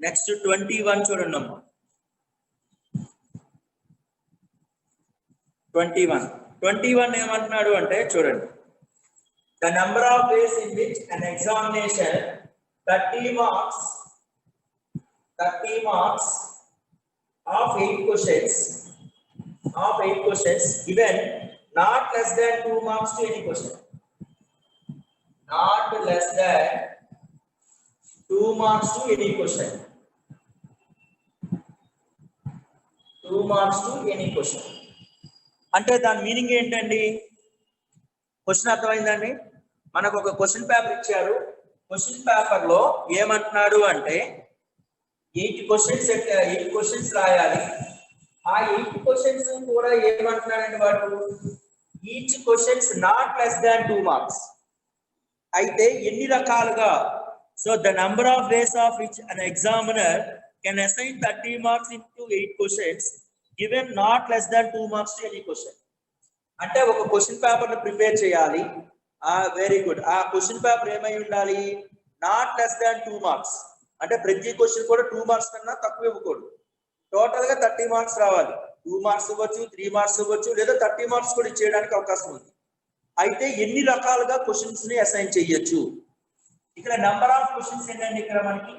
నెక్స్ట్ 21 చూడండి అమ్మా. 21 ఏమంటున్నాడు అంటే చూడండి, the number of ways in which an examination 30 marks of 8 questions given not less than 2 marks to any question. Not less than 2 marks to any question. 2 marks to any question. అంటే దాని మీనింగ్ ఏంటండి, క్వశ్చన్ అర్థమైందండి. మనకు ఒక క్వశ్చన్ పేపర్ ఇచ్చారు. క్వశ్చన్ పేపర్ లో ఏమంటున్నాడు అంటే 8 క్వశ్చన్స్ రాయాలి. ఆ 8 క్వశ్చన్స్ కూడా ఏమంటున్నాడంటే వాడు each questions not less than 2 marks. అయితే ఎన్ని రకాలుగా, so the number of ways of which an examiner can assign 30 marks into 8 questions given not less than 2 marks to any question. అంటే ఒక క్వశ్చన్ పేపర్ ని ప్రిపేర్ చేయాలి. Very good. ఆ క్వశ్చన్ పేపర్ ఏమై ఉండాలి, నాట్ లెస్ దాన్ 2 మార్క్స్. అంటే ప్రతి క్వశ్చన్ కూడా 2 మార్క్స్ కన్నా తక్కువ ఇవ్వకూడదు. టోటల్ గా 30 మార్క్స్ రావాలి. 2 మార్క్స్ ఇవ్వచ్చు, 3 మార్క్స్ ఇవ్వచ్చు, లేదా 30 మార్క్స్ కూడా ఇచ్చేయడానికి అవకాశం ఉంది. అయితే ఎన్ని రకాలుగా క్వశ్చన్స్ ని అసైన్ చేయొచ్చు. ఇక్కడ నంబర్ ఆఫ్ క్వశ్చన్స్ ఏంటండి, ఇక్కడ మనకి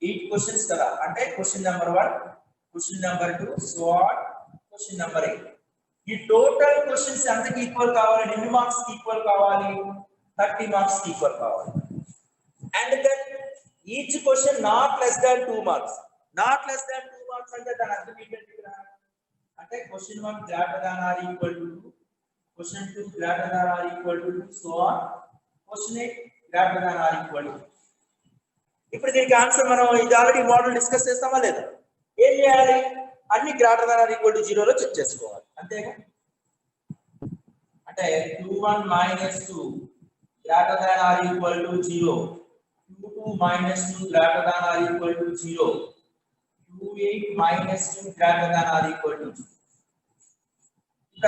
8 క్వశ్చన్స్ కదా. అంటే question number 1, question number 2, so on question number 8. ఈ టోటల్ క్వశ్చన్స్ ఎంతకి ఈక్వల్ కావాలి, ఎన్ని మార్క్స్ కి ఈక్వల్ కావాలి, 30 మార్క్స్ ఈక్వల్ కావాలి. And then each question not less than 2 marks. Not less than 2 marks అంటే దాని అర్థం ఏంటంటే ఇక్కడ అంటే question 1 greater than or equal to 2, question 2 greater than or equal to 2, so on question 8 greater than or equal to 2. ఇప్పుడు దీనికి ఆన్సర్ మనం ఇది ఆల్రెడీ మోడల్ డిస్కస్ చేస్తామా లేదా? ఏం చేయాలి? అన్ని greater than or equal to 0 లో చెక్ చేసుకోవాలి, అంతేగా? అంటే 21 minus 2 greater than or equal to 0, 22 minus 2 greater than or equal to 0, 28 minus 2 greater than or equal to 0.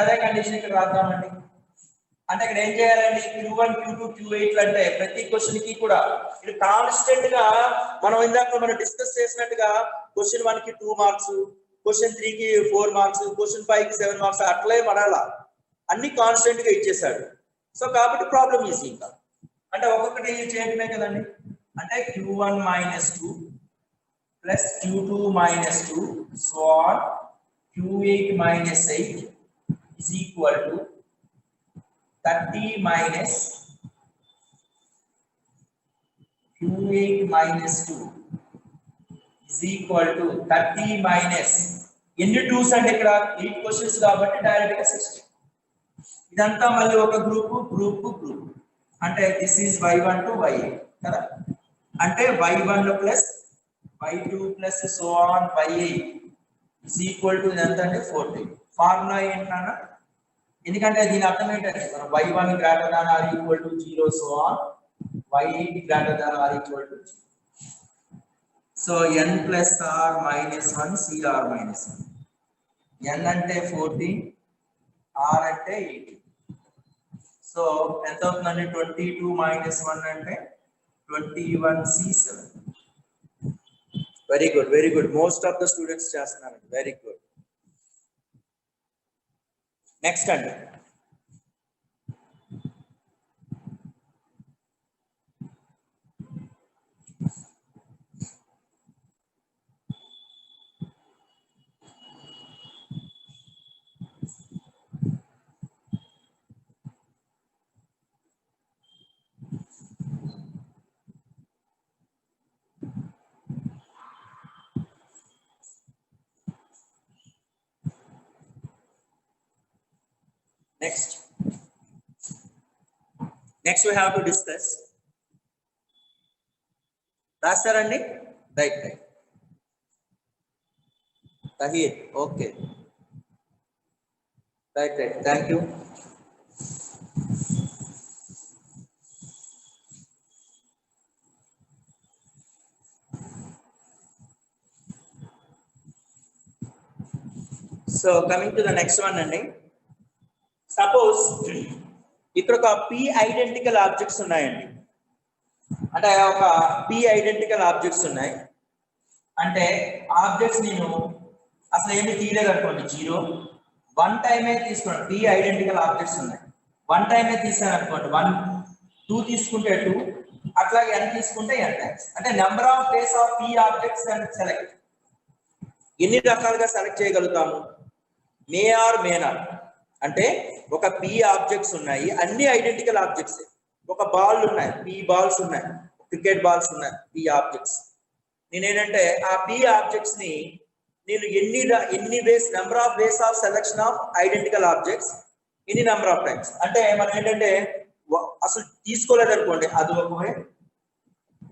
అదే కండిషన్ ఇక్కడ రాద్దామండి. అంటే ఇక్కడ ఏం చేయాలండి? Q1 Q2 Q8 అంటే ప్రతి క్వశ్చన్ కి కూడా ఇది కాన్స్టెంట్ గా మనం ఇందాక మనం డిస్కస్ చేసినట్టుగా క్వశ్చన్ 1 కి 2 మార్క్స్, క్వశ్చన్ 3 కి 4 మార్క్స్, క్వశ్చన్ 5 కి 7 మార్క్స్ అట్లే పడాలా, అన్ని కాన్స్టెంట్ గా ఇచ్చేసాడు. సో కాబట్టి ప్రాబ్లం ఈజీ. ఇంకా అంటే ఒక్కొక్కటి చేయడమే కదండి. అంటే Q1 minus 2 plus Q2 minus 2 so on Q8 minus 8 is equal to 30 minus Q8 minus 2 is equal to 30 minus ఎన్ని 2s అంటే ఇక్కడ 8 క్వశ్చన్స్ కాబట్టి డైరెక్ట్ గా 60. ఇదంతా మళ్ళీ ఒక గ్రూప్ అంటే this is y1 to y8 కదా. అంటే y1 plus y2 plus so on y8 is equal to ఇదంతా అంటే 40. ఫార్ములా ఏంటన్నా? ఎందుకంటే దీని అర్థం ఏంటంటే మనం y1 greater than or equal to 0 so on y8 greater than or equal to 0. So n plus r minus 1 cr minus 1. n అంటే 14, r అంటే 18. సో ఎంత అవుతుందండి? 22 minus 1 అంటే 21c7. Very good, very good. Most of the students చేస్తున్నారండి. Very good. నెక్స్ట్ అండి, next we have to discuss. రాస్తారండి? Right. Tahir, okay. Right. Thank you. So coming to the next one అండి. సపోజ్ ఇక్కడ ఒక p ఐడెంటికల్ ఆబ్జెక్ట్స్ ఉన్నాయండి. అంటే ఒక p ఐడెంటికల్ ఆబ్జెక్ట్స్ ఉన్నాయి. అంటే ఆబ్జెక్ట్స్ నేను అసలు ఏమి తీయలేదు అనుకోండి, 0 1 టైమే తీసుకోండి. p ఐడెంటికల్ ఆబ్జెక్ట్స్ ఉన్నాయి, 1 టైమే తీసాను అనుకోండి, 1 2 తీసుకుంటే 2, అట్లాగే n తీసుకుంటే n టైమ్స్. అంటే number of ways of p objects and select. ఎన్ని రకాలుగా సెలెక్ట్ చేయగలుగుతాము? May or may not. అంటే ఒక p ఆబ్జెక్ట్స్ ఉన్నాయి, అన్ని ఐడెంటికల్ ఆబ్జెక్ట్స్. ఒక బాల్ ఉన్నాయి, p బాల్స్ ఉన్నాయి, క్రికెట్ బాల్స్ ఉన్నాయి, p ఆబ్జెక్ట్స్. నేనేంటంటే ఆ p ఆబ్జెక్ట్స్ ని నేను ఎన్ని ways, number of ways of selection of identical objects, ఎన్ని నెంబర్ ఆఫ్ టైమ్స్. అంటే మనం ఏంటంటే అసలు తీసుకోలేదు అనుకోండి, అది ఒక వే.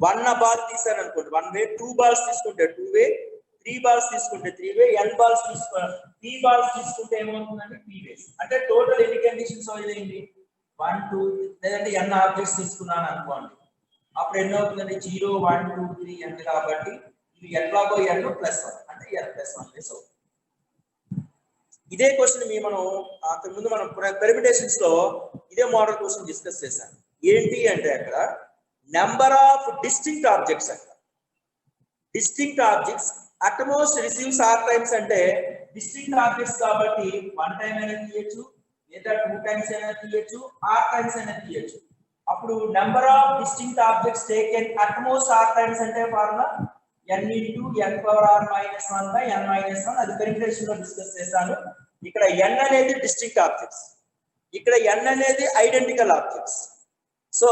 1 బాల్ తీసాను అనుకోండి 1 వే, 2 బాల్స్ తీసుకుంటే 2 వే, 3 బాల్స్ తీసుకుంటే 3 వే, n బాల్స్ తీసుకోవాలి 3 బాల్స్ తీసుకుంటే ఏమవుతుందంటే 3 వేస్. అంటే టోటల్ ఎన్ని కండిషన్స్ అయింది? 1 2 లేదంటే n ఆబ్జెక్ట్స్ తీసుకున్నాను అనుకోండి, అప్పుడు ఎన్ని అవుతుందండి? 0 1 2 3 n. కాబట్టి ఇది ఎట్లాగో n ప్లస్ 1 అంటే n ప్లస్ 1 వేస్ అవుతుంది. ఇదే క్వశ్చన్ మనం అంతకుముందు మనం పెర్మిటేషన్స్ లో ఇదే మోడల్ క్వశ్చన్ డిస్కస్ చేశాం. ఏంటి అంటే అక్కడ నెంబర్ ఆఫ్ డిస్టింక్ట్ ఆబ్జెక్ట్స్ అంట. Distinct objects at most receives r times. అంటే డిస్టింక్ట్ ఆబ్జెక్ట్స్ కాబట్టి 1 టైం అయినా తీయొచ్చు, లేదా 2 టైమ్స్ అయినా తీయొచ్చు, r టైమ్స్ అయినా తీయొచ్చు. అప్పుడు number of distinct objects taken at most r times అంటే formula n into n power r minus 1 by n minus 1. అది పెరిమిటేషన్ లో డిస్కస్ చేశాను. ఇక్కడ n అనేది డిస్టింక్ట్ ఆబ్జెక్ట్స్, ఇక్కడ n అనేది identical objects. So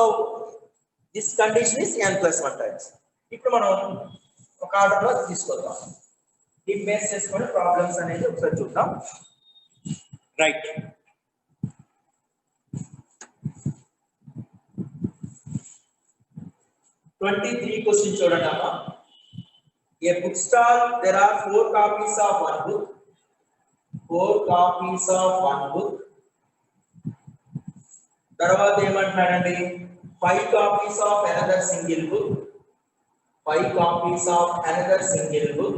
this condition is n+1 times. ఇప్పుడు మనం ఒక ఆర్డర్ లో తీసుకొద్దాం. దీన్ని బేస్ చేసుకొని ప్రాబ్లమ్స్ అనేది ఒకసారి చూద్దాం. రైట్, క్వశ్చన్ చూడండి అమ్మా. A bookstall, there are 4 copies of one book. 4 copies of one book. తర్వాత ఏమంటున్నాడండి, 5 copies of another single book. 5 copies of another single book.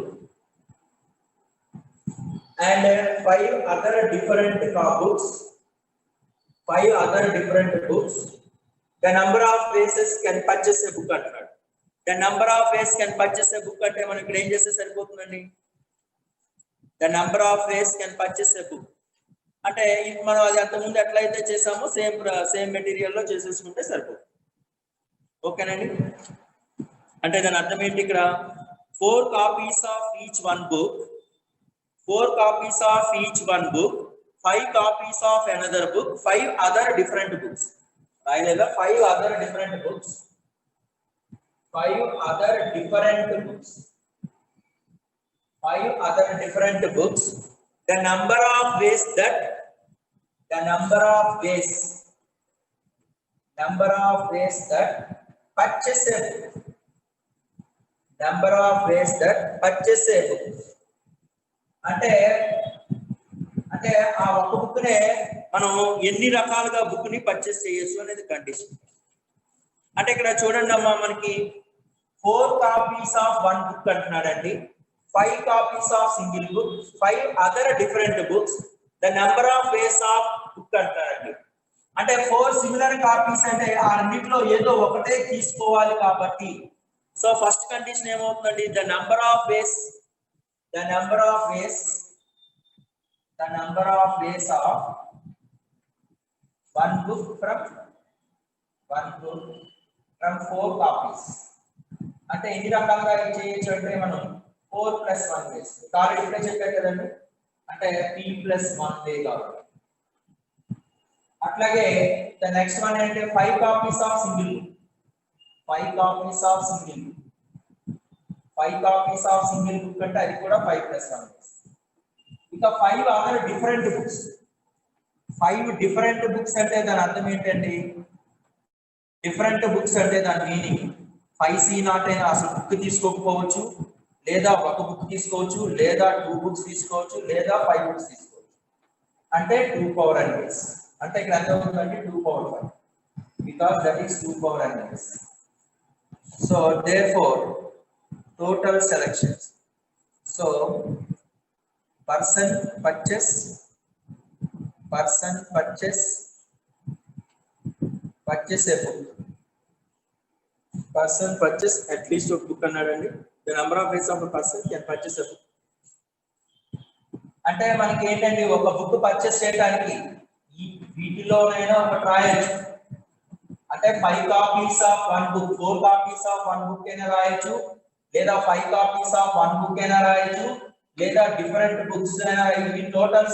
And 5 other different books. 5 other different books. The number of places can purchase a book అంటున్నాడు. The number of ways can purchase a book అంటే మనం ఇక్కడ ఏం చేస్తే సరిపోతుందండి, the number of ways can purchase a book అంటే మనం అది అంతకుముందు ఎట్లయితే చేసామో సేమ్ మెటీరియల్ లో చేసేసుకుంటే సరిపోతుంది. ఓకేనండి, అంటే దాని అర్థం ఏంటి, ఇక్కడ 4 copies of each one book, 4 copies of each one book, 5 copies of another book, 5 other different books. రాయలేదా, 5 other different books, 5 other different books, 5 other different books. The number of ways that purchase a book, number of ways that purchase a book అంటే ఆ ఒక బుక్ నే మనం ఎన్ని రకాలుగా బుక్ ని పర్చేస్ చేయొచ్చు అనేది కండిషన్. అంటే ఇక్కడ చూడండి అమ్మా, మనకి 4 copies of one book అంటున్నాడండి, 5 copies of single book, 5 other different books, the number of ways of book అంటారండి. అంటే 4 సిమిలర్ కాపీస్ అంటే ఆ రెండిట్లో ఏదో ఒకటే తీసుకోవాలి కాబట్టి, సో ఫస్ట్ కండిషన్ ఏమవుతుందండి, the number of ways of one book from 4 copies. అంటే ఎన్ని రకాలుగా చేయొచ్చు అంటే మనం 4 + 1 ways ఆల్రెడీ ఇప్పుడే చెప్పారు కదండి, అంటే p+1 వే కాబట్టి. అట్లాగే ద నెక్స్ట్ వన్ అంటే 5 copies of single book, 5 copies of single book, 5 copies of single book అంటే అది కూడా 5+1 ways. ఇక 5 other different books, 5 different books అంటే దాని అర్థం ఏంటండి, డిఫరెంట్ బుక్స్ అంటే దాని మీనింగ్ 5C0 అయినా అసలు బుక్ తీసుకోకపోవచ్చు, లేదా ఒక బుక్ తీసుకోవచ్చు, లేదా 2 books తీసుకోవచ్చు, లేదా 5 books తీసుకోవచ్చు. అంటే 2 power n ways. అంటే ఇక్కడ ఎంత అవుతుందంటే 2 power 5, because that is 2 power n ways. So therefore total selections, so person purchase a book, person purchase at least a book అన్నాడండి. The number of ways of a person can purchase a book అంటే మనకి ఏంటండి, ఒక బుక్ పర్చేస్ చేయడానికి వీటిలోనైనా ఒకటి రాయొచ్చు. అంటే 5 copies of one book, 4 copies of one book అయినా రాయొచ్చు, లేదా 5 copies of one book అయినా రాయొచ్చు, లేదా డిఫరెంట్ బుక్స్ అయినా. ఈ టోటల్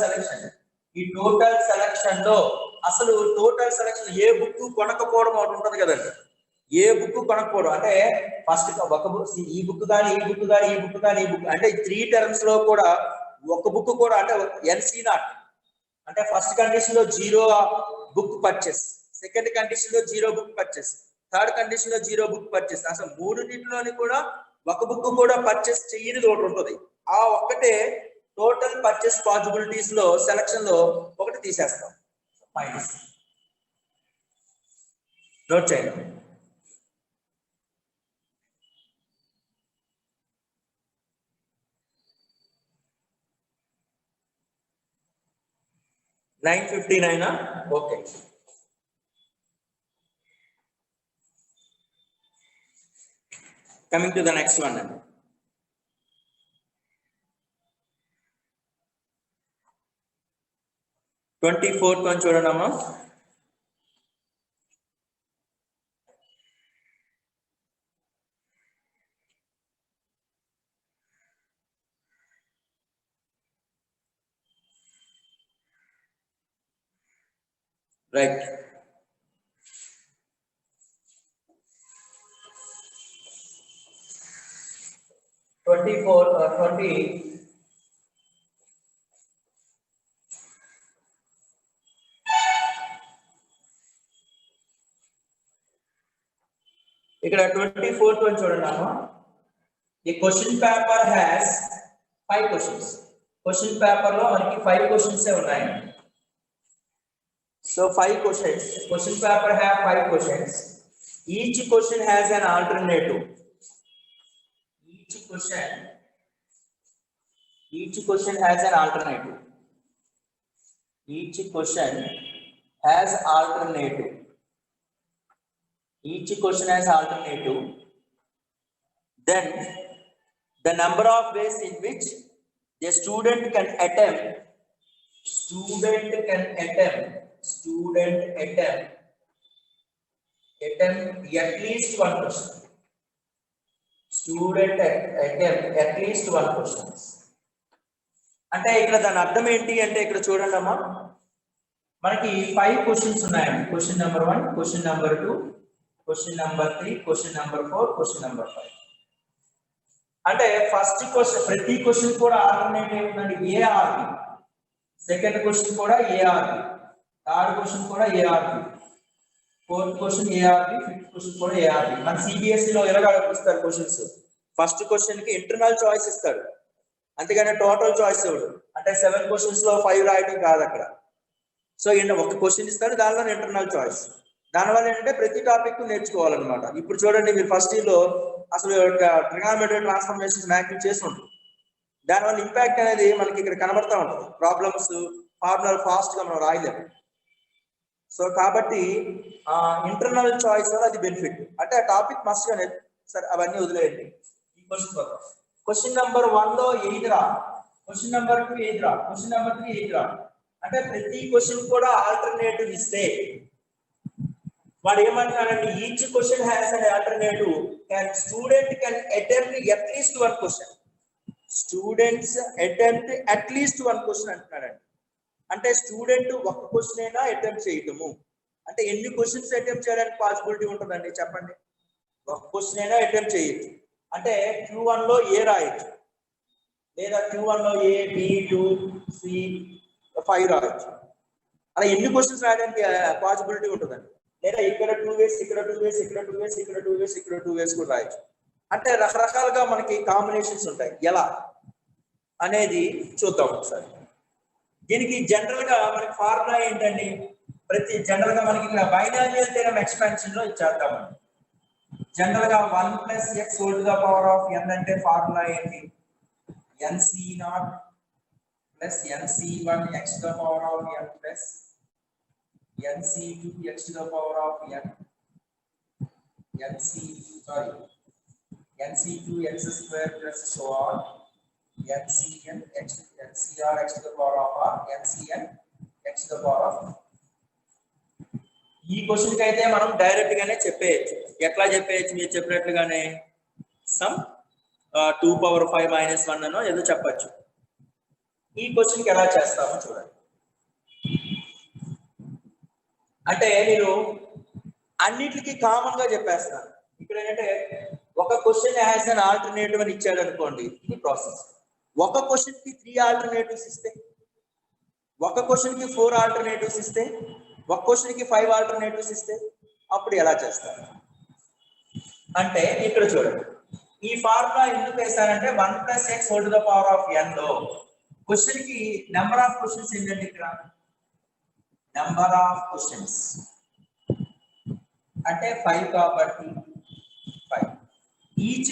సెలక్షన్ లో అసలు టోటల్ సెలక్షన్ ఏ బుక్ కొనకపోవడం ఒకటి ఉంటుంది కదండి, ఏ బుక్ కొనకపోవడం అంటే ఫస్ట్ ఒక బుక్, ఈ బుక్ కానీ ఈ బుక్ కానీ ఈ బుక్ కానీ ఈ బుక్ అంటే 3 terms లో కూడా ఒక బుక్ కూడా అంటే NC0 అంటే ఫస్ట్ కండిషన్ లో 0 బుక్ పర్చేస్, సెకండ్ కండిషన్ లో 0 బుక్ పర్చేస్, థర్డ్ కండిషన్ లో 0 బుక్ పర్చేస్. అసలు మూడింటిలోని కూడా ఒక బుక్ కూడా పర్చేస్ చేయనిది ఒకటి ఉంటుంది. ఆ ఒక్కటే టోటల్ పర్చేస్ పాసిబిలిటీస్ లో సెలక్షన్ లో ఒకటి తీసేస్తాం. మైనస్ నోట్ చేయండి. $9.59 okay. Coming to the next one. 24th one చూడండమ్మా. రైట్, 24 20 ఇక్కడ 24th వన్ చూడండి అమ్మా. The question paper has 5 questions. Question paper లో మనకి 5 questions ఉన్నాయి. So 5 questions. Question paper have 5 questions. Each question has an alternative. Each question has an alternative. Each question has alternative. Each question has alternative. Then the number of ways in which the student can attempt at least one question. Student attempt at least one question. అంటే ఇక్కడ దాని అర్థం ఏంటి అంటే ఇక్కడ చూడండి అమ్మా, మనకి 5 క్వశ్చన్స్ ఉన్నాయండి. Question number 1, question number 2, question number 3, question number 4, question number 5. అంటే ఫస్ట్ క్వశ్చన్, ప్రతి క్వశ్చన్ కూడా ఆల్టర్నేటివ్ ఉందండి, ఏఆర్బి. సెకండ్ క్వశ్చన్ కూడా ఏఆర్బి, థర్డ్ క్వశ్చన్ కూడా ARB, fourth question ARB, fifth question కూడా ఏఆర్బి. మన సిబిఎస్ఈ లో ఎలాగ ఇస్తారు క్వశ్చన్స్? ఫస్ట్ క్వశ్చన్ కి ఇంటర్నల్ చాయిస్ ఇస్తాడు, అంతేగాని టోటల్ చాయిస్ ఇవ్వడు. అంటే 7 క్వశ్చన్స్ లో 5 రాయడం కాదు అక్కడ. సో ఒక క్వశ్చన్ ఇస్తాడు, దానిలో ఇంటర్నల్ చాయిస్. దానివల్ల ఏంటంటే ప్రతి టాపిక్ నేర్చుకోవాలన్నమాట. ఇప్పుడు చూడండి, మీరు ఫస్ట్ ఇయర్ లో అసలు ట్రిగానోమెట్రీ ట్రాన్స్ఫర్మేషన్స్ మ్యాక్సిమం చేసి ఉంటుంది. దానివల్ల ఇంపాక్ట్ అనేది మనకి ఇక్కడ కనబడతా ఉంటుంది. ప్రాబ్లమ్స్ ఫార్ములా ఫాస్ట్ గా మనం రాయలేము. సో కాబట్టి ఇంటర్నల్ చాయిస్ వల్ల అది బెనిఫిట్. అంటే ఆ టాపిక్ మస్ట్ గా సరే అవన్నీ వదిలేయండి. ఈ క్వశ్చన్ నెంబర్ 1 లో 8 రా, క్వశ్చన్ నెంబర్ 2 8 రా, క్వశ్చన్ నెంబర్ 3 8 రా. అంటే ప్రతి క్వశ్చన్ కూడా ఆల్టర్నేటివ్ ఇస్తే వాడు ఏమంటున్నాడంటే each question has an alternative, student can attempt at least one question. Students attempt at least one question అంటున్నాడండి. అంటే స్టూడెంట్ ఒక క్వశ్చన్ అయినా అటెంప్ట్ చేయటము. అంటే ఎన్ని క్వశ్చన్స్ అటెంప్ట్ చేయడానికి పాసిబిలిటీ ఉంటుందండి చెప్పండి? ఒక క్వశ్చన్ అయినా అటెంప్ట్ చేయొచ్చు. అంటే Q1 లో ఏ రాయొచ్చు, లేదా Q1 లో A, B, 2, C, 5 రాయొచ్చు. అలా ఎన్ని క్వశ్చన్స్ రాయడానికి పాసిబిలిటీ ఉంటుందండి. లేదా ఇక్కడ 2 వేస్, ఇక్కడ 2 వేస్, ఇక్కడ 2 వేస్, ఇక్కడ 2 వేస్, ఇక్కడ 2 వేస్ కూడా రాయొచ్చు. అంటే రకరకాలుగా మనకి కాంబినేషన్స్ ఉంటాయి. ఎలా అనేది చూద్దాం ఒకసారి. దీనికి జనరల్ గా మనకి ఫార్ములా ఏంటండి? జనరల్ గా మనకి ఇక్కడ బైనామియల్ థీరం ఎక్స్పాన్షన్ లో ఇచ్చేద్దామండి. జనరల్ గా 1 + x whole to the power of n అంటే ఫార్ములా ఏంటి? nc0 + nc1 x to the power of n plus nc2 x to the power of n, nc2 x square plus so on, ncn x, ncr x to the power of r, ncn x to the power of. ఈ క్వశ్చన్ కి అయితే మనం డైరెక్ట్ గానే చెప్పేయచ్చు. ఎట్లా చెప్పేయచ్చు? మీరు చెప్పినట్లుగానే సమ్ 2⁵ - 1 అనో ఏదో చెప్పచ్చు. ఈ క్వశ్చన్ కి ఎలా చేస్తామో చూడండి. అంటే నేను అన్నిటికీ కామన్ గా చెప్పేస్తాను. ఇక్కడ ఏంటంటే ఒక క్వశ్చన్ హ్యాస్ అన్ ఆల్టర్నేటివ్ అని ఇచ్చాడు అనుకోండి, ఇది ప్రాసెస్. ఒక క్వశ్చన్ కి 3 ఆల్టర్నేటివ్స్ ఇస్తే, ఒక క్వశ్చన్ కి 4 ఆల్టర్నేటివ్స్ ఇస్తే, ఒక క్వశ్చన్ కి 5 ఆల్టర్నేటివ్స్ ఇస్తే అప్పుడు ఎలా చేస్తారు అంటే ఇక్కడ చూడండి. ఈ ఫార్ములా ఎందుకు వేస్తానంటే 1 + x whole to the power of n లో క్వశ్చన్ కి నెంబర్ ఆఫ్ క్వశ్చన్స్ ఏంటంటే ఇక్కడ నెంబర్ ఆఫ్ క్వశ్చన్స్ అంటే 5 కాబట్టి 5. Each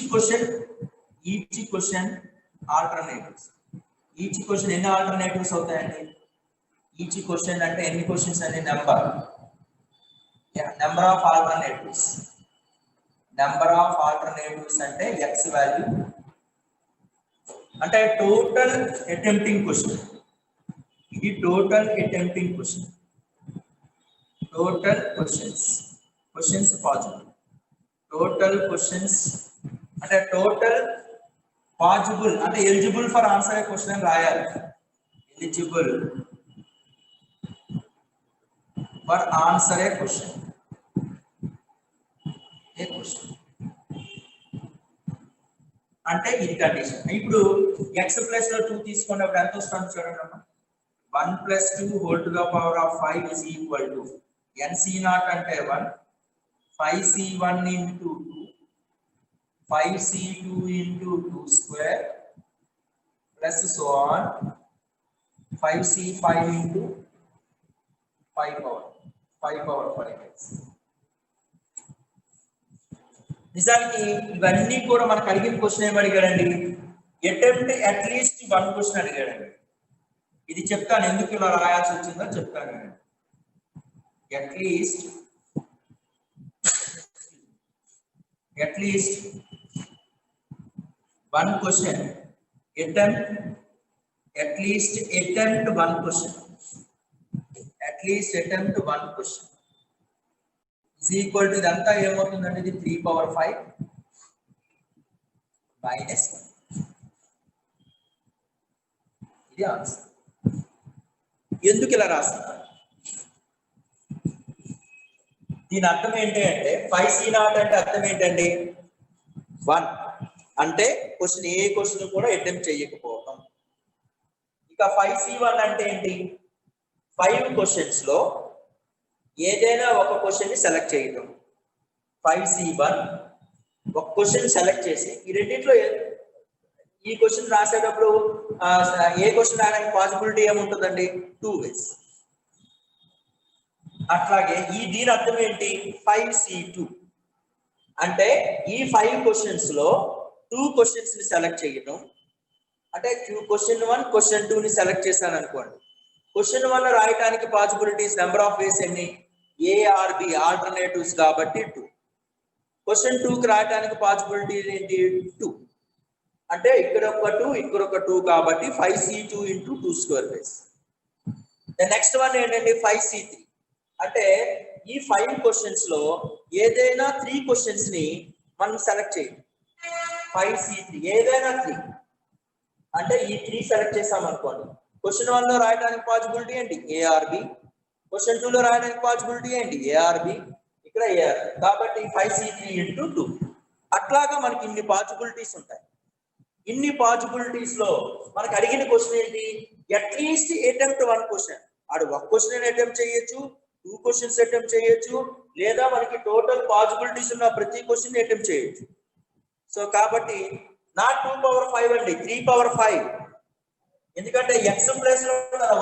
question alternatives. Each question ఎన్ని ఆల్టర్నేటివ్స్ అవుతాయండి? ఈచ్ క్వశ్చన్ అంటే ఎన్ని క్వశ్చన్స్ అనే number of alternatives. Number of alternatives అంటే x వాల్యూ అంటే టోటల్ అటెంప్టింగ్ క్వశ్చన్. ఇది total attempting question. Total questions possible. Total questions అంటే టోటల్ పాజిబుల్ అంటే eligible for answer A question అని రాయాలి. Eligible for answer A question. అంటే ఇది కండిషన్. ఇప్పుడు x ప్లస్ లో 2 తీసుకున్నప్పుడు ఎంత వస్తుంది చూడండి అమ్మా. 1 plus 2 whole to the power of 5 is equal to nc0 అంటే 1 5c1 into 2 5c2 into 2 square plus so on 5c5 into 5 power 5. నిజానికి ఇవన్నీ కూడా మనకు అడిగిన క్వశ్చన్ ఏమి అడిగాడండి, అటెంప్ట్ అట్లీస్ట్ 1 క్వశ్చన్ అడిగాడండి. ఇది చెప్తాను ఎందుకు ఇలా రాయాల్సి వచ్చిందో చెప్తాను. At least 1 question, at least attempt 1 question, is equal to ఇదంతా ఏమవుతుందంటే ఇది 3 పవర్ 5 మైనస్ 1. ఇది ఆన్సర్. ఎందుకు ఇలా రాస్తున్నా, దీని అర్థం ఏంటి అంటే 5c0 అంటే అర్థం ఏంటండి 1 అంటే క్వశ్చన్ ఏ క్వశ్చన్ కూడా అటెంప్ట్ చేయకపోవడం. ఇక 5c1 అంటే ఏంటి, 5 క్వశ్చన్స్ లో ఏదైనా ఒక క్వశ్చన్ ని సెలెక్ట్ చేయడం. 5c1 ఒక క్వశ్చన్ సెలెక్ట్ చేసి ఈ రెండింటిలో ఈ క్వశ్చన్ రాసేటప్పుడు ఏ క్వశ్చన్ రాయడానికి పాసిబిలిటీ ఏముంటుందండి, 2 ways. అట్లాగే దీని అర్థం ఏంటి 5c2 అంటే ఈ 5 క్వశ్చన్స్ లో 2 క్వశ్చన్స్ ని సెలెక్ట్ చేయడం. అంటే క్వశ్చన్ 1 క్వశ్చన్ 2 ని సెలెక్ట్ చేశాను అనుకోండి, క్వశ్చన్ 1 రాయడానికి పాసిబిలిటీస్ నెంబర్ ఆఫ్ వేస్ ఎన్ని, ARB ఆల్టర్నేటివ్స్ కాబట్టి 2. క్వశ్చన్ 2 కి రాయడానికి పాసిబిలిటీ ఏంటి 2, అంటే ఇక్కడ ఒక 2 ఇక్కడ ఒక 2 కాబట్టి 5c2 into 2 square base. Next one ఏంటంటే 5c3 అంటే ఈ 5 క్వశ్చన్స్ లో ఏదైనా 3 క్వశ్చన్స్ ని మనం సెలెక్ట్ చేయాలి. 5c3 ఏదైనా 3 అంటే ఈ 3 సెలెక్ట్ చేసాం అనుకోండి, క్వశ్చన్ 1 లో రాయడానికి పాసిబిలిటీ ఏంటి ARB, క్వశ్చన్ 2 లో రాయడానికి పాసిబిలిటీ ఏంటి ARB, ఇక్కడ ARB కాబట్టి 5c3 ఇంటూ 2. అట్లాగా మనకి ఇన్ని పాసిబిలిటీస్ ఉంటాయి. ఇన్ని పాసిబిలిటీస్ లో మనకు అడిగిన క్వశ్చన్ ఏంటి, అట్లీస్ట్ అటెంప్ట్ 1 క్వశ్చన్. ఆడు 1 క్వశ్చన్ అటెంప్ట్ చేయొచ్చు, 2 క్వశ్చన్స్ అటెంప్ట్ చేయొచ్చు, లేదా మనకి టోటల్ పాసిబిలిటీస్ ఉన్న ప్రతి క్వశ్చన్ అటెంప్ట్ చేయొచ్చు. సో కాబట్టి నాట్ 2 పవర్ 5 అండి, 3 పవర్ 5. ఎందుకంటే x ప్లస్ లో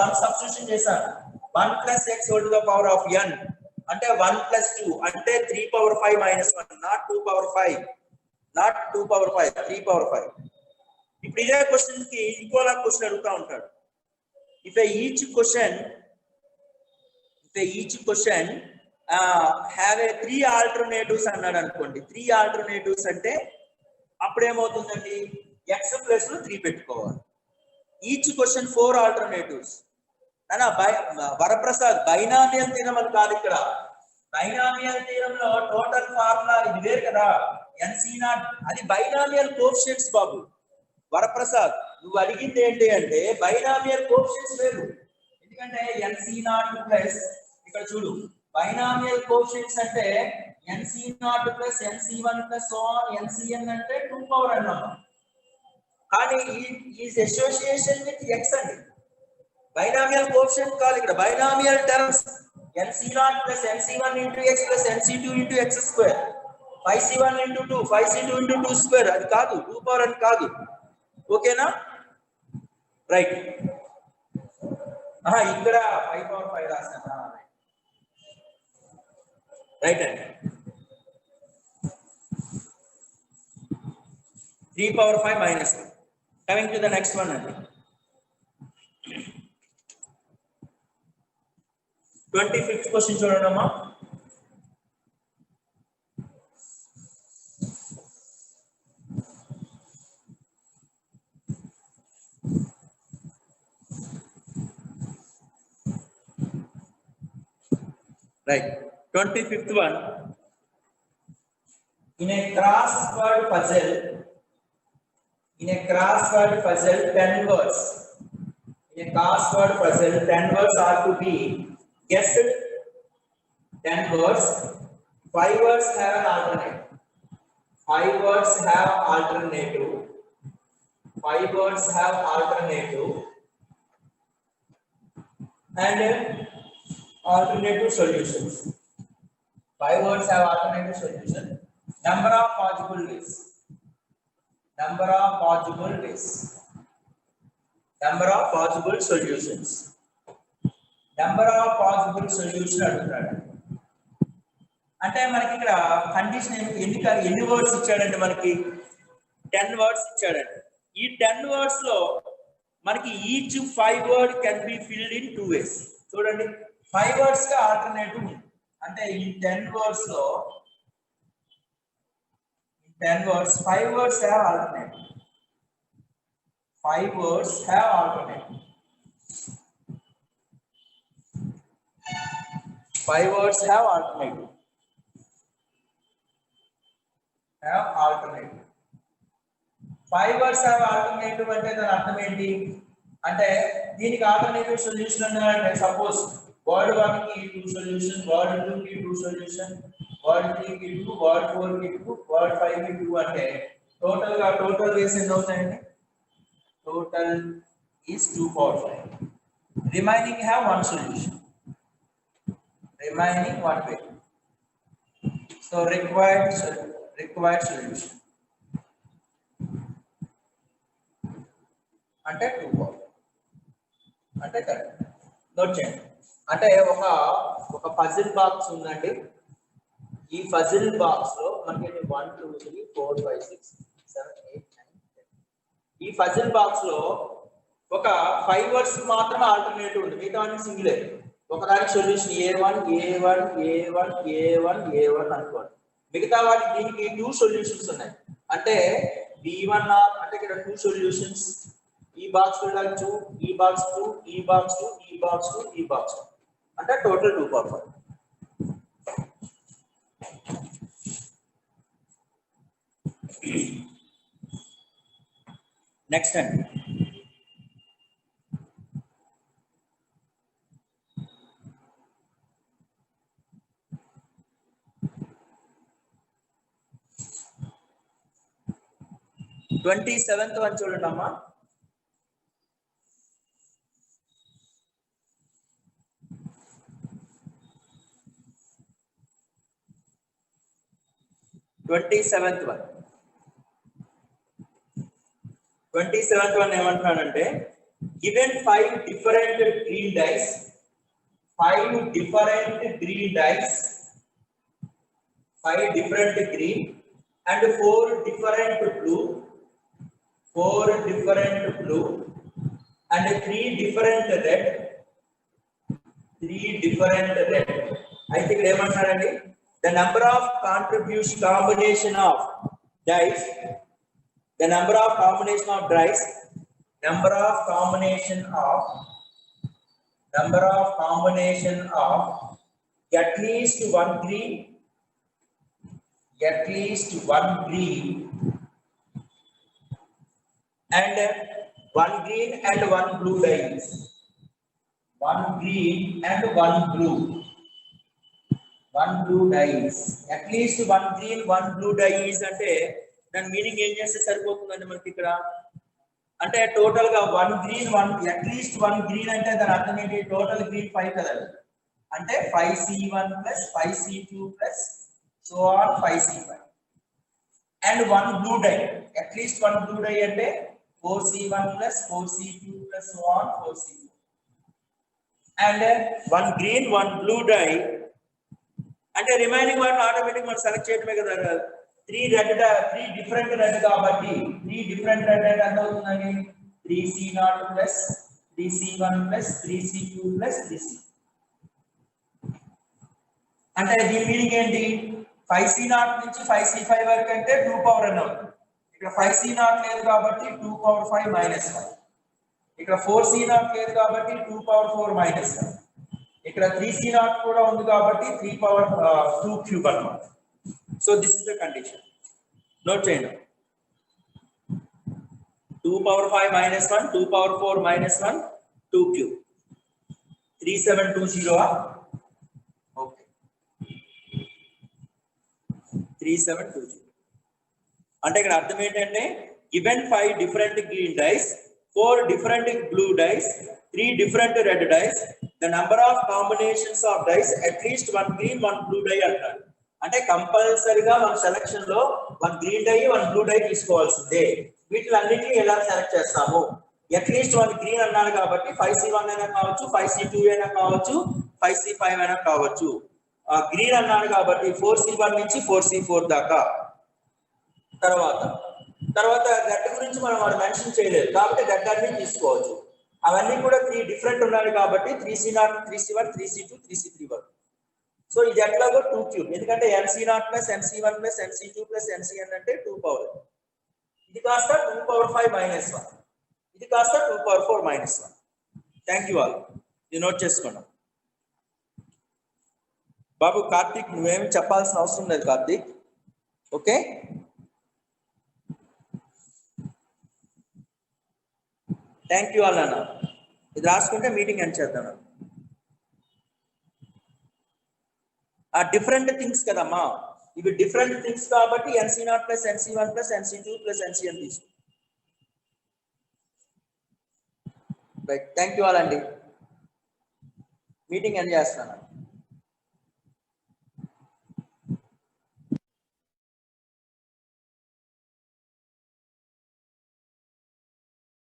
1 సబ్స్టిట్యూషన్ చేశాను. 1 plus x whole to the power of n అంటే 1 ప్లస్ 2 అంటే 3 power 5 minus 1, not 2 power 5, 3 power 5. ఇప్పుడు ఇదే క్వశ్చన్ కి ఇంకోలా క్వశ్చన్ అడుగుతా ఉంటాడు. If each question have a 3 alternatives అన్నాడు అనుకోండి. 3 ఆల్టర్నేటివ్స్ అంటే అప్పుడు ఏమవుతుందండి, x ప్లస్ లో 3 పెట్టుకోవాలి. Each question 4 alternatives. Varaprasad binomial theorem అని కాదు ఇక్కడ. బైనామియల్ థీరంలో టోటల్ ఫార్ములా ఇది వేరు కదా, nc0 అది బైనామియల్ కోఎఫిషియెంట్స్ బాబు. వరప్రసాద్ నువ్వు అడిగింది ఏంటి అంటే బైనామియల్ కోఎఫిషియెంట్స్ వేరు. ఎందుకంటే nc0 ప్లస్ ఇక్కడ చూడు బైనామియల్ కోఎఫిషియెంట్స్ అంటే nc0 plus nc1 plus so on ncn అంటే 2 పవర్ అన్నాము. కానీ ఈ అసోసియేషన్ విత్ x అండి, బైనామియల్ కోఎఫిషియెంట్ కాదు ఇక్కడ. Binomial terms nc0 plus nc1 into x plus nc2 into x square, 5c1 into 2 5c2 into 2 square, అది కాదు 2 పవర్ అని కాదు. ఓకేనా, రైట్. ఇక్కడ 5 పవర్ 5 రాస్తాను, రైట్ అండి. 3 power 5 minus 1. Coming to the next one అండి, 25th క్వశ్చన్ చూడండి అమ్మా. Right, 25th one. In a crossword puzzle, 10 words. In a crossword puzzle, 10 words are to be guessed. 10 words. 5 words have an alternative. 5 words have alternative. 5 words have alternative and alternative solutions. 5 words have alternative solution. Number of possible ways. Number of possible ways. Number of possible solutions. Number of possible solution అడుగుతాడు. అంటే మనకి ఇక్కడ కండిషన్ ఎన్ని వర్డ్స్ ఇచ్చాడంటే మనకి 10 వర్డ్స్ ఇచ్చాడండి. ఈ 10 వర్డ్స్ లో మనకి each 5 word can be filled in 2 ways. చూడండి 5 వర్డ్స్ కి ఆల్టర్నేటివ్ ఉంది. అంటే ఈ 10 వర్డ్స్ లో 10 words 5 words have alternative. 5 words have alternative. 5 words have alternative. Have alternative. 5 words have alternative అంటే దాని అర్థం ఏంటి అంటే దీనికి ఆల్టర్నేటివ్ సొల్యూషన్ అంటే సపోజ్ వర్డ్ 1 కి 2 సొల్యూషన్, వర్డ్ 2 కి 2 సొల్యూషన్, వర్డ్ 3 కి 2, వర్డ్ 4 కి 2, వర్డ్ 5 కి 2 అంటే టోటల్ వేస్ ఎన్ని అవుతాయండి? Total is 2 power 5. Remaining have one solution. Remaining one way. So required solution. అంటే 2 power. అంటే కరెక్ట్. నోట్ చేయండి. అంటే ఒక పజిల్ బాక్స్ ఉందండి. ఈ పజిల్ బాక్స్ లో మనకి 1 2 3 4 5 6 7 8 9 10. ఈ పజిల్ బాక్స్ లో ఒక 5 వర్డ్స్ మాత్రమే ఆల్టర్నేటివ్ ఉంది. మిగతా అన్ని సింగిలే. ఒకదానికి సొల్యూషన్ A1 అనుకోండి. మిగతా వాటికి దీనికి 2 సొల్యూషన్స్ ఉన్నాయి. అంటే B1 అంటే ఇక్కడ 2 సొల్యూషన్స్. ఈ బాక్స్ లో 2, ఈ బాక్స్ 2, ఈ బాక్స్ 2, ఈ బాక్స్ 2, ఈ బాక్స్ 2. అంటే టోటల్ 2 power 5. నెక్స్ట్ అండి ట్వంటీ సెవెంత్ వన్ చూడండి అమ్మా. ట్వంటీ సెవెంత్ వన్ ఏమంటున్నాడంటే given 5 different green dice, 5 different green dice, 5 different green and 4 different blue, 4 different blue and 3 different red, 3 different red. అయితే ఇక్కడ ఏమంటున్నాడండి the number of combination of dice, the number of combination of dice, number of combination of at least one green and one green and one blue dice. One green and one blue dice. At least one green, one blue dice అంటే దాని మీనింగ్ ఏం చేస్తే సరిపోతుందండి మనకి ఇక్కడ అంటే టోటల్ గా 1 గ్రీన్ 1 at least 1 గ్రీన్ అంటే దాని అర్థం ఏంటి? టోటల్ గ్రీన్ 5 కదండి. అంటే 5C1 plus 5C2 plus so on 5C5 and one blue die. At least one blue die అంటే 4C1 plus 4C2 plus so on 4C4 and one green one blue die అంటే రిమైనింగ్ వాటిని ఆటోమేటిక్ మనం సెలెక్ట్ చేయడమే కదా. 3 different రెడ్ కాబట్టి 3 different రెడ్ అంటే ఎంత అవుతుందండి? 3C0 plus 3C1 plus 3C2 plus 3C. అంటే దీని మీనింగ్ ఏంటి? 5C0 నుంచి 5C5 వరకు అంటే 2 power n అవుతుంది. ఇక్కడ 5C0 లేదు కాబట్టి 2 power 5 minus 1. ఇక్కడ 4C0 లేదు కాబట్టి 2 power 4 minus 1. ఇక్కడ 3C0 కూడా ఉంది కాబట్టి 3 power 2 cube అన్నమాట. So this is the condition. Note చేయండి. 2 power 5 minus 1, 2 power 4 minus 1, 2 cube. 3720 okay 3720 అంటే ఇక్కడ అర్థం ఏంటంటే given 5 different green dice, 4 different blue dice, 3 different red dice, the number of combinations of dice at least 1 green 1 blue die అంటారు. అంటే కంపల్సరీగా మన సెలక్షన్ లో 1 గ్రీన్ డై 1 బ్లూ డై తీసుకోవాల్సిందే. వీటిలన్నిటిని ఎలా సెలెక్ట్ చేస్తాము? అట్లీస్ట్ 1 గ్రీన్ అన్నాడు కాబట్టి 5C1 అయినా కావచ్చు, 5C2 అయినా కావచ్చు, 5C5 అయినా కావచ్చు. గ్రీన్ అన్నాడు కాబట్టి 4C1 నుంచి 4C4 దాకా. తర్వాత గడ్డ గురించి మనం వాడు మెన్షన్ చేయలేదు కాబట్టి గడ్డని తీసుకోవచ్చు. అవన్నీ కూడా 3 డిఫరెంట్ ఉన్నాయి కాబట్టి 3C0, 3C1, 3C2, 3C3 వరకు. సో ఇది ఎట్లాగో 2 క్యూబ్, ఎందుకంటే NC0 plus NC1 plus NC2 plus NCN అంటే 2 పవర్. ఇది కాస్త 2 పవర్ 5 మైనస్ 1, ఇది కాస్త 2 power 4 minus 1. Thank you all. ఇది నోట్ చేసుకున్నాం. బాబు కార్తీక్ నువ్వేమి చెప్పాల్సిన అవసరం లేదు Karthik. Okay, thank you all అన్న. ఇది రాసుకుంటే మీటింగ్ ఎండ్ చేద్దాం. ఆ డిఫరెంట్ థింగ్స్ కదమ్మా, ఇవి డిఫరెంట్ థింగ్స్ కాబట్టి NC0 plus NC1 plus NC2 plus NCN తీసుకో. రైట్, థ్యాంక్ యూ ఆల్ అండి. మీటింగ్ ఎండ్ చేస్తాను.